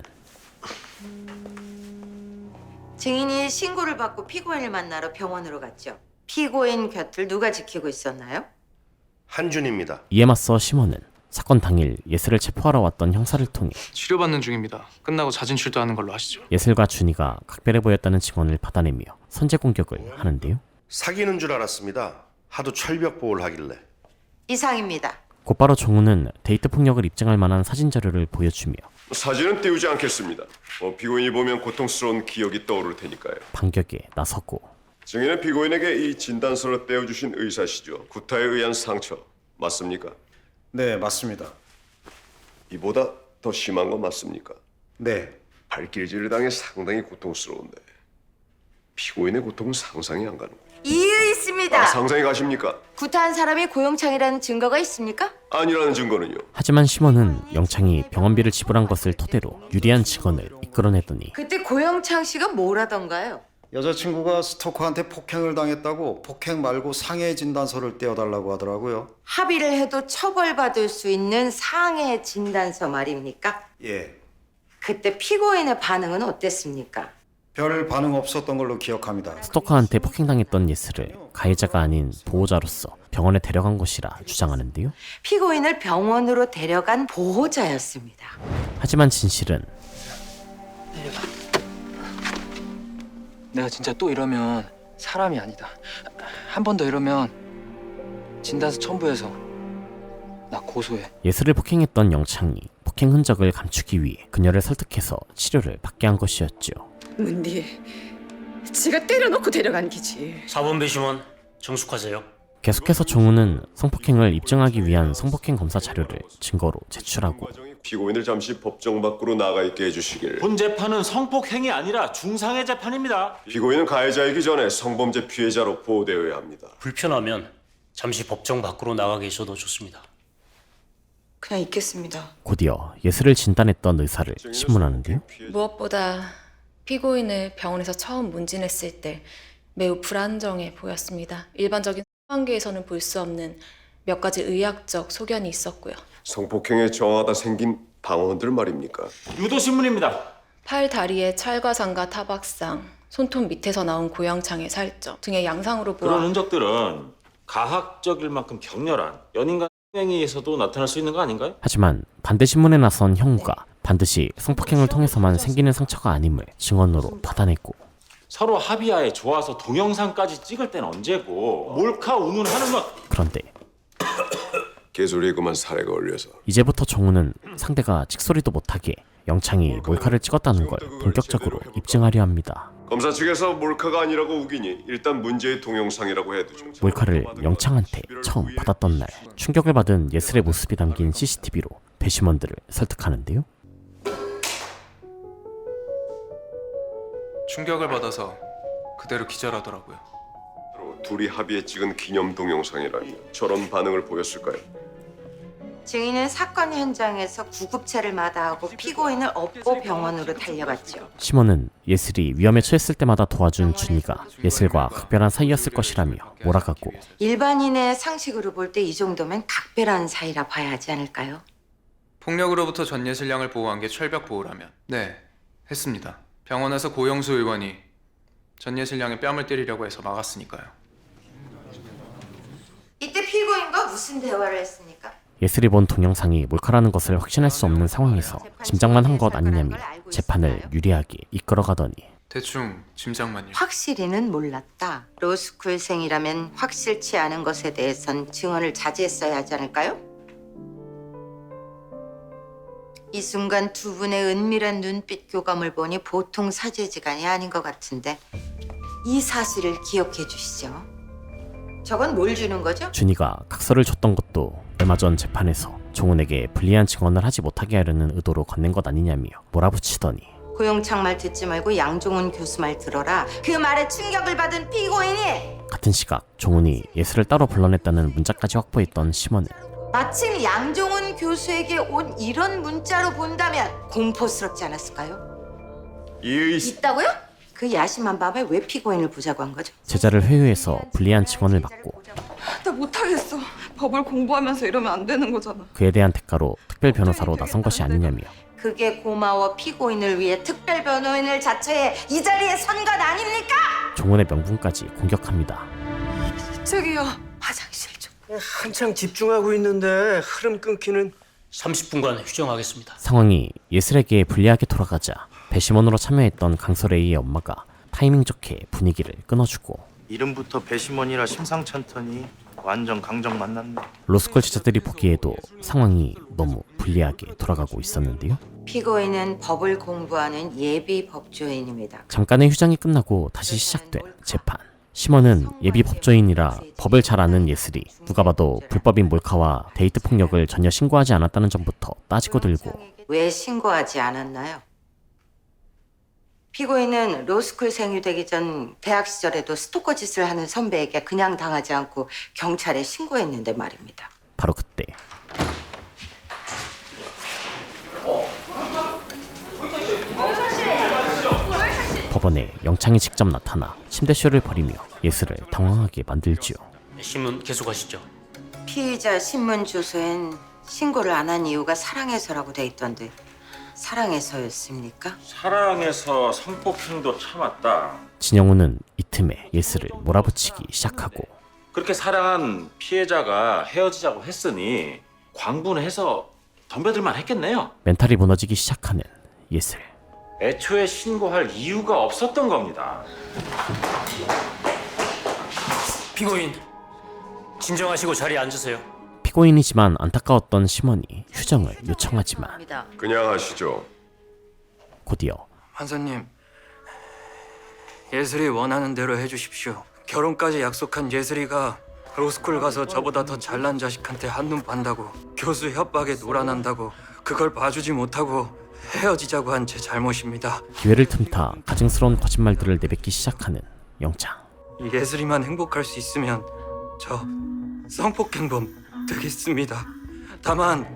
증인이 신고를 받고 피고인을 만나러 병원으로 갔죠. 피고인 곁을 누가 지키고 있었나요? 한준입니다. 이에 맞서 심원은 사건 당일 예슬을 체포하러 왔던 형사를 통해 치료받는 중입니다. 끝나고 자진 출두하는 걸로 하시죠. 예슬과 준이가 각별해 보였다는 증언을 받아내며 선제 공격을 하는데요. 사귀는 줄 알았습니다. 하도 철벽 보호를 하길래. 이상입니다. 곧바로 종훈은 데이트 폭력을 입증할 만한 사진 자료를 보여주며 사진은 띄우지 않겠습니다. 피고인이 보면 고통스러운 기억이 떠오를 테니까요. 반격에 나서고 증인은 피고인에게 이 진단서를 떼어주신 의사시죠. 구타에 의한 상처 맞습니까? 네, 맞습니다. 이보다 더 심한 건 맞습니까? 네. 발길질을 당해 상당히 고통스러운데 피고인의 고통은 상상이 안 가는 거예요. 이유 있습니다. 상상이 가십니까? 구타한 사람이 고영창이라는 증거가 있습니까? 아니라는 증거는요? 하지만 심원은 영창이 병원비를 지불한 것을 토대로 유리한 증언을 이끌어내더니 그때 고영창 씨가 뭘 하던가요? 여자친구가 스토커한테 폭행을 당했다고 폭행 말고 상해 진단서를 떼어달라고 하더라고요. 합의를 해도 처벌받을 수 있는 상해 진단서 말입니까? 예. 그때 피고인의 반응은 어땠습니까? 별 반응 없었던 걸로 기억합니다. 스토커한테 폭행당했던 예슬을 가해자가 아닌 보호자로서 병원에 데려간 것이라 주장하는데요. 피고인을 병원으로 데려간 보호자였습니다. 하지만 진실은 내가 진짜 또 이러면 사람이 아니다. 한 번 더 이러면 진단서 첨부해서 나 고소해. 예슬을 폭행했던 영창이 폭행 흔적을 감추기 위해 그녀를 설득해서 치료를 받게 한 것이었죠. 문디, 지가 때려놓고 데려간 기지. 4번 배심원 정숙하세요. 계속해서 종우는 성폭행을 입증하기 위한 성폭행 검사 자료를 증거로 제출하고 피고인을 잠시 법정 밖으로 나가 있게 해주시길. 본 재판은 성폭행이 아니라 중상해 재판입니다. 피고인은 가해자이기 전에 성범죄 피해자로 보호되어야 합니다. 불편하면 잠시 법정 밖으로 나가 계셔도 좋습니다. 그냥 있겠습니다. 곧이어 예슬을 진단했던 의사를 신문하는데요. 무엇보다 피고인을 병원에서 처음 문진했을 때 매우 불안정해 보였습니다. 일반적인 상황계에서는 볼 수 없는 몇 가지 의학적 소견이 있었고요. 성폭행에 저항하다 생긴 방언들 말입니까? 유도신문입니다. 팔, 다리에 찰과상과 타박상, 손톱 밑에서 나온 고영창의 살점 등의 양상으로 보아 그런 흔적들은 가학적일 만큼 격렬한 연인 간 행위에서도 나타날 수 있는 거 아닌가요? 하지만 반대 신문에 나선 형우가 반드시 성폭행을 통해서만 생기는 상처가 아님을 증언으로 받아냈고 서로 합의하에 좋아서 동영상까지 찍을 땐 언제고 몰카 운운하는 건 그런데 개소리에 그만 사례가 올려서 이제부터 종우는 상대가 찍소리도 못하게 영창이 몰카를 찍었다는 걸 본격적으로 입증하려 합니다. 검사 측에서 몰카가 아니라고 우기니 일단 문제의 동영상이라고 해두죠. 몰카를 영창한테 처음 받았던 날 충격을 받은 예슬의 모습이 담긴 CCTV로 배심원들을 설득하는데요. 충격을 받아서 그대로 기절하더라고요. 둘이 합의해 찍은 기념 동영상이라니 저런 반응을 보였을까요? 증인은 사건 현장에서 구급차를 마다하고 피고인을 업고 병원으로 달려갔죠. 심원은 예슬이 위험에 처했을 때마다 도와준 준이가 예슬과 각별한 사이였을 것이라며 몰아가고 일반인의 상식으로 볼 때 이 정도면 각별한 사이라 봐야 하지 않을까요? 폭력으로부터 전예슬 양을 보호한 게 철벽 보호라면 네, 했습니다. 병원에서 고영수 의원이 전예슬 양의 뺨을 때리려고 해서 막았으니까요. 이때 피고인과 무슨 대화를 했습니까? 예슬이 본 동영상이 몰카라는 것을 확신할 수 없는 상황에서 짐작만 한 것 아니냐며 재판을 유리하게 이끌어가더니 대충 짐작만요. 확실히는 몰랐다. 로스쿨생이라면 확실치 않은 것에 대해선 증언을 자제했어야 하지 않을까요? 이 순간 두 분의 은밀한 눈빛 교감을 보니 보통 사제지간이 아닌 것 같은데 이 사실을 기억해 주시죠. 저건 뭘 주는 거죠? 준이가 각서를 줬던 것도 얼마 전 재판에서 종훈에게 불리한 증언을 하지 못하게 하려는 의도로 건넨 것 아니냐며 몰아붙이더니 고영창 말 듣지 말고 양종훈 교수 말 들어라. 그 말에 충격을 받은 피고인이 같은 시각 종훈이 예슬을 따로 불러냈다는 문자까지 확보했던 심원은 마침 양종훈 교수에게 온 이런 문자로 본다면 공포스럽지 않았을까요? 있다고요? 그 야심한 밤에 왜 피고인을 보자고 한 거죠? 제자를 회유해서 불리한 증언을 막고 나 못하겠어. 법을 공부하면서 이러면 안 되는 거잖아. 그에 대한 대가로 특별 변호사로 나선 것이 아니냐며 그게 고마워 피고인을 위해 특별 변호인을 자처해 이 자리에 선 것 아닙니까? 종훈의 명분까지 공격합니다. 저기요, 화장실 좀. 한창 집중하고 있는데 흐름 끊기는 30분간 휴정하겠습니다. 상황이 예슬에게 불리하게 돌아가자 배심원으로 참여했던 강설애의 엄마가 타이밍 좋게 분위기를 끊어주고 이름부터 배심원이라 심상찮더니 완전 강정 만났네. 로스쿨 제자들이 보기에도 상황이 너무 불리하게 돌아가고 있었는데요. 피고인은 법을 공부하는 예비 법조인입니다. 잠깐의 휴장이 끝나고 다시 시작된 재판. 심원은 예비 법조인이라 법을 잘 아는 예슬이 누가 봐도 불법인 몰카와 데이트 폭력을 전혀 신고하지 않았다는 점부터 따지고 들고 왜 신고하지 않았나요? 피고인은 로스쿨 생이 되기 전 대학 시절에도 스토커 짓을 하는 선배에게 그냥 당하지 않고 경찰에 신고했는데 말입니다. 바로 그때 법원에 영창이 직접 나타나 침대쇼를 벌이며 예슬을 당황하게 만들지요. 신문 계속하시죠. 피의자 신문 주소엔 신고를 안 한 이유가 사랑해서라고 돼 있던데 사랑해서였습니까? 사랑해서 성폭행도 참았다. 진영우는 이 틈에 예슬을 몰아붙이기 시작하고 그렇게 사랑한 피해자가 헤어지자고 했으니 광분해서 덤벼들만 했겠네요. 멘탈이 무너지기 시작하는 예슬. 애초에 신고할 이유가 없었던 겁니다. 피고인 진정하시고 자리에 앉으세요. 피고인이지만 안타까웠던 심원이 휴정을 요청하지만 그냥 하시죠. 곧이어 판사님, 예슬이 원하는 대로 해주십시오. 결혼까지 약속한 예슬이가 로스쿨 가서 저보다 더 잘난 자식한테 한눈 판다고 교수 협박에 놀아난다고 그걸 봐주지 못하고 헤어지자고 한 제 잘못입니다. 기회를 틈타 가증스러운 거짓말들을 내뱉기 시작하는 영창. 예슬이만 행복할 수 있으면 저 성폭행범 되겠습니다. 다만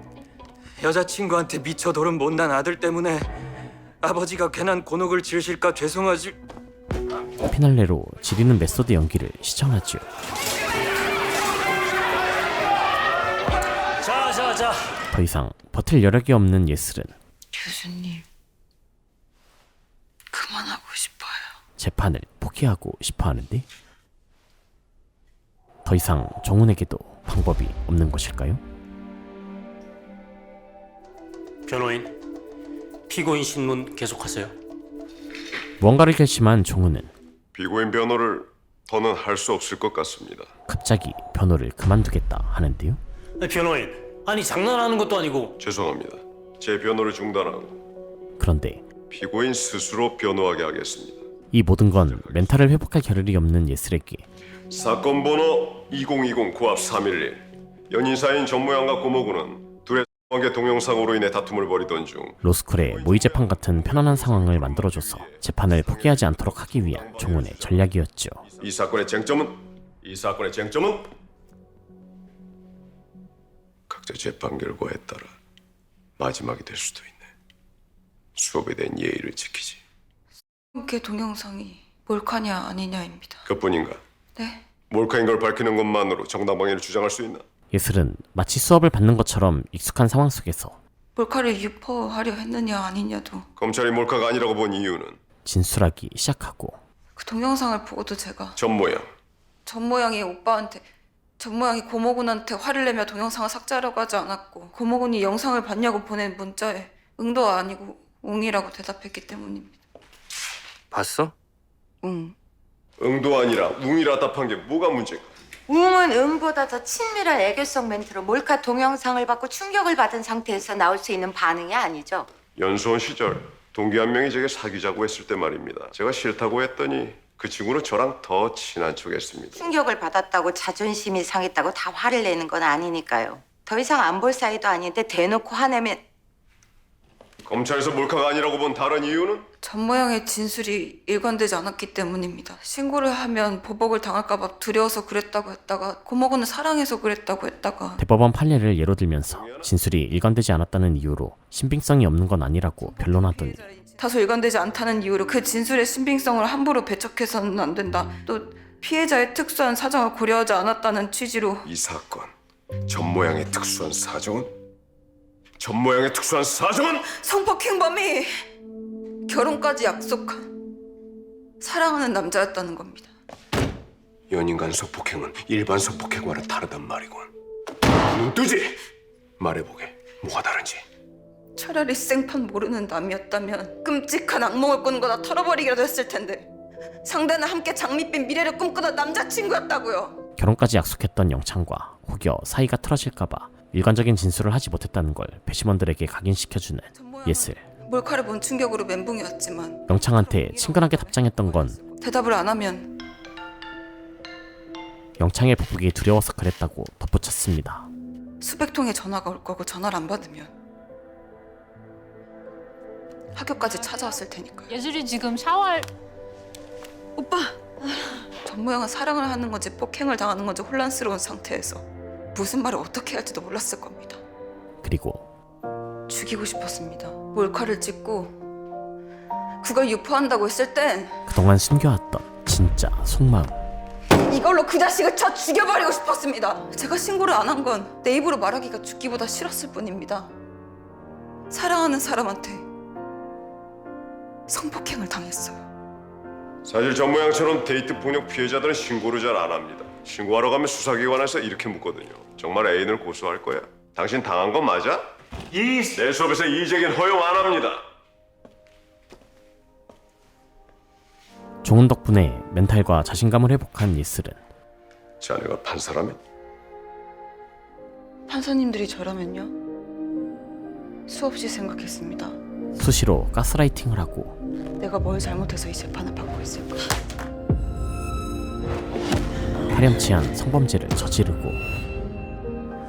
여자친구한테 미쳐 도른 못난 아들 때문에 아버지가 괜한 곤혹을 지으실까 죄송하지. 피날레로 지리는 메소드 연기를 시청하죠. 자. 더 이상 버틸 여력이 없는 예슬은 교수님, 그만하고 싶어요. 재판을 포기하고 싶어 하는데 더 이상 정훈에게도 방법이 없는 것일까요? 변호인, 피고인 신문 계속하세요. 무언가를 결심한 정훈은 피고인 변호를 더는 할 수 없을 것 같습니다. 갑자기 변호를 그만두겠다 하는데요. 변호인, 아니 장난하는 것도 아니고. 죄송합니다. 제 변호를 중단하고 그런데 피고인 스스로 변호하게 하겠습니다. 이 모든 건 멘탈을 회복할 겨를이 없는 예슬에게 사건 번호 2020 고압 311 연인사인 전모양과 고모군은 둘의 관계 동영상으로 인해 다툼을 벌이던 중 로스쿨의 모의 재판 같은 편안한 상황을 만들어줘서 재판을 포기하지 않도록 하기 위한 정훈의 전략이었죠. 이 사건의 쟁점은 각자 재판 결과에 따라 마지막이 될 수도 있네. 수업에 대한 예의를 지키지. 그 동영상이 몰카냐 아니냐입니다. 그뿐인가? 네. 몰카인 걸 밝히는 것만으로 정당방위를 주장할 수 있나? 예슬은 마치 수업을 받는 것처럼 익숙한 상황 속에서 몰카를 유포하려 했느냐 아니냐도 검찰이 몰카가 아니라고 본 이유는 진술하기 시작하고 그 동영상을 보고도 제가 전모양 전모양이 고모군한테 화를 내며 동영상을 삭제하라고 하지 않았고 고모군이 영상을 봤냐고 보낸 문자에 응도 아니고 웅이라고 대답했기 때문입니다. 봤어? 응. 응도 아니라 웅이라 답한 게 뭐가 문제인가? 웅은 응보다 더 친밀한 애교성 멘트로 몰카 동영상을 받고 충격을 받은 상태에서 나올 수 있는 반응이 아니죠. 연수원 시절 동기 한 명이 제게 사귀자고 했을 때 말입니다. 제가 싫다고 했더니 그 친구는 저랑 더 친한 척했습니다. 충격을 받았다고 자존심이 상했다고 다 화를 내는 건 아니니까요. 더 이상 안 볼 사이도 아닌데 대놓고 화내면 검찰에서 몰카가 아니라고 본 다른 이유는? 전모양의 진술이 일관되지 않았기 때문입니다. 신고를 하면 보복을 당할까 봐 두려워서 그랬다고 했다가 고모군을 사랑해서 그랬다고 했다가 대법원 판례를 예로 들면서 진술이 일관되지 않았다는 이유로 신빙성이 없는 건 아니라고 변론하더니 다소 일관되지 않다는 이유로 그 진술의 신빙성을 함부로 배척해서는 안 된다. 또 피해자의 특수한 사정을 고려하지 않았다는 취지로 이 사건 전모양의 특수한 사정은? 전모양의 특수한 사정은? 성폭행범이 결혼까지 약속한 사랑하는 남자였다는 겁니다. 연인 간 성폭행은 일반 성폭행과는 다르단 말이군. 눈 뜨지? 말해보게. 뭐가 다른지. 차라리 생판 모르는 남이었다면 끔찍한 악몽을 꾸는 거다 털어버리기라도 했을 텐데 상대는 함께 장밋빛 미래를 꿈꾸던 남자친구였다고요. 결혼까지 약속했던 영창과 혹여 사이가 틀어질까봐 일관적인 진술을 하지 못했다는 걸 배심원들에게 각인시켜주는 예슬. 몰카를 본 충격으로 멘붕이 왔지만 영창한테 친근하게 답장했던 건 대답을 안 하면 영창의 보복이 두려워서 그랬다고 덧붙였습니다. 수백 통의 전화가 올 거고 전화를 안 받으면 학교까지 찾아왔을 테니까요. 예슬이 지금 샤워할... 오빠! 전모양은 사랑을 하는 건지 폭행을 당하는 건지 혼란스러운 상태에서 무슨 말을 어떻게 해야 할지도 몰랐을 겁니다. 그리고 죽이고 싶었습니다. 몰카를 찍고 그걸 유포한다고 했을 땐 그동안 숨겨왔던 진짜 속마음. 이걸로 그 자식을 쳐 죽여버리고 싶었습니다. 제가 신고를 안 한 건 내 입으로 말하기가 죽기보다 싫었을 뿐입니다. 사랑하는 사람한테 성폭행을 당했어요. 사실 전 모양처럼 데이트 폭력 피해자들은 신고를 잘 안 합니다. 신고하러 가면 수사기관에서 이렇게 묻거든요. 정말 애인을 고소할 거야? 당신 당한 건 맞아? 내 수업에서 이 제기는 허용 안 합니다. 종훈 덕분에 멘탈과 자신감을 회복한 예슬은 자네가 판사라면? 판사님들이 저라면요? 수없이 생각했습니다. 수시로 가스라이팅을 하고 내가 뭘 잘못해서 이 재판을 받고 있을까? 파렴치한 성범죄를 저지르고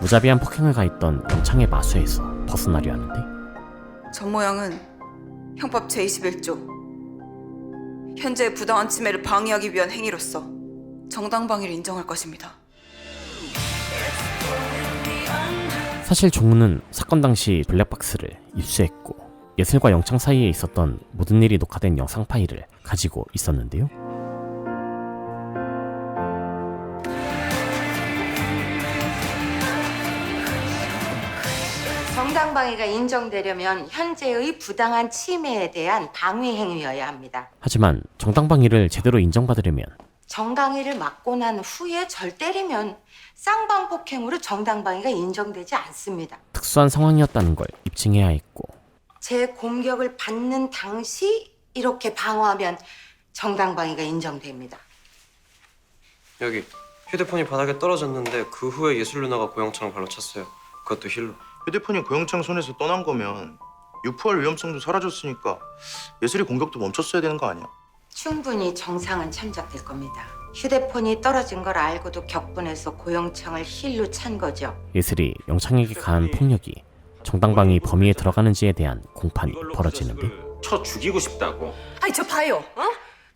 무자비한 폭행을 가했던 영창의 마수에서 벗어나려 하는데 전 모양은 형법 제21조 현재의 부당한 침해를 방해하기 위한 행위로서 정당방위를 인정할 것입니다. 사실 종훈은 사건 당시 블랙박스를 입수했고 예슬과 영창 사이에 있었던 모든 일이 녹화된 영상 파일을 가지고 있었는데요. 정당방위가 인정되려면 현재의 부당한 침해에 대한 방위 행위여야 합니다. 하지만 정당방위를 제대로 인정받으려면 정당위를 맡고 난 후에 절 때리면 쌍방폭행으로 정당방위가 인정되지 않습니다. 특수한 상황이었다는 걸 입증해야 했고 제 공격을 받는 당시 이렇게 방어하면 정당방위가 인정됩니다. 여기 휴대폰이 바닥에 떨어졌는데 그 후에 예술 누나가 고영창을 발로 찼어요. 그것도 힐로. 휴대폰이 고영창 손에서 떠난 거면 유포할 위험성도 사라졌으니까 예슬이 공격도 멈췄어야 되는 거 아니야? 충분히 정상은 참작될 겁니다. 휴대폰이 떨어진 걸 알고도 격분해서 고영창을 힐로 찬 거죠. 예슬이 영창에게 가한 폭력이 정당방위 범위에 들어가는지에 대한 공판이 벌어지는데 쳐 죽이고 싶다고. 아니 저 봐요.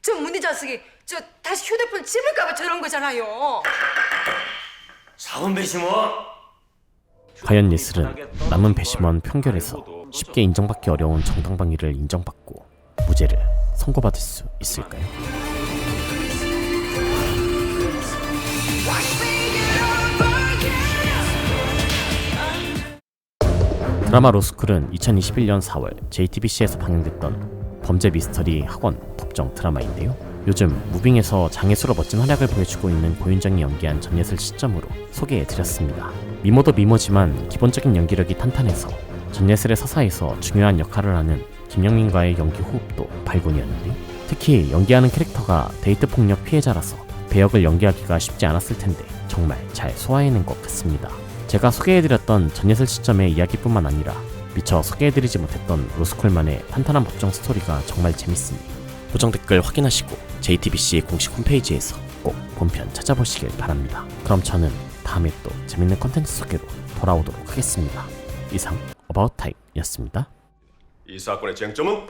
저 문희 자식이 저 다시 휴대폰 집을까봐 저런 거잖아요. 사원 배심원. 과연 예슬은 남은 배심원 판결에서 쉽게 인정받기 어려운 정당방위를 인정받고 무죄를 선고받을 수 있을까요? 드라마 로스쿨은 2021년 4월 JTBC에서 방영됐던 범죄 미스터리 학원 법정 드라마인데요. 요즘 무빙에서 장혜수로 멋진 활약을 보여주고 있는 고윤정이 연기한 전예슬 시점으로 소개해드렸습니다. 미모도 미모지만 기본적인 연기력이 탄탄해서 전예슬의 서사에서 중요한 역할을 하는 김영민과의 연기 호흡도 발군이었는데 특히 연기하는 캐릭터가 데이트 폭력 피해자라서 배역을 연기하기가 쉽지 않았을 텐데 정말 잘 소화해낸 것 같습니다. 제가 소개해드렸던 전예슬 시점의 이야기뿐만 아니라 미처 소개해드리지 못했던 로스쿨만의 탄탄한 법정 스토리가 정말 재밌으니 고정 댓글 확인하시고 JTBC 공식 홈페이지에서 꼭 본편 찾아보시길 바랍니다. 그럼 저는 다음에 또 재밌는 컨텐츠 소개로 돌아오도록 하겠습니다. 이상 어바웃 타임이었습니다. 이 사건의 쟁점은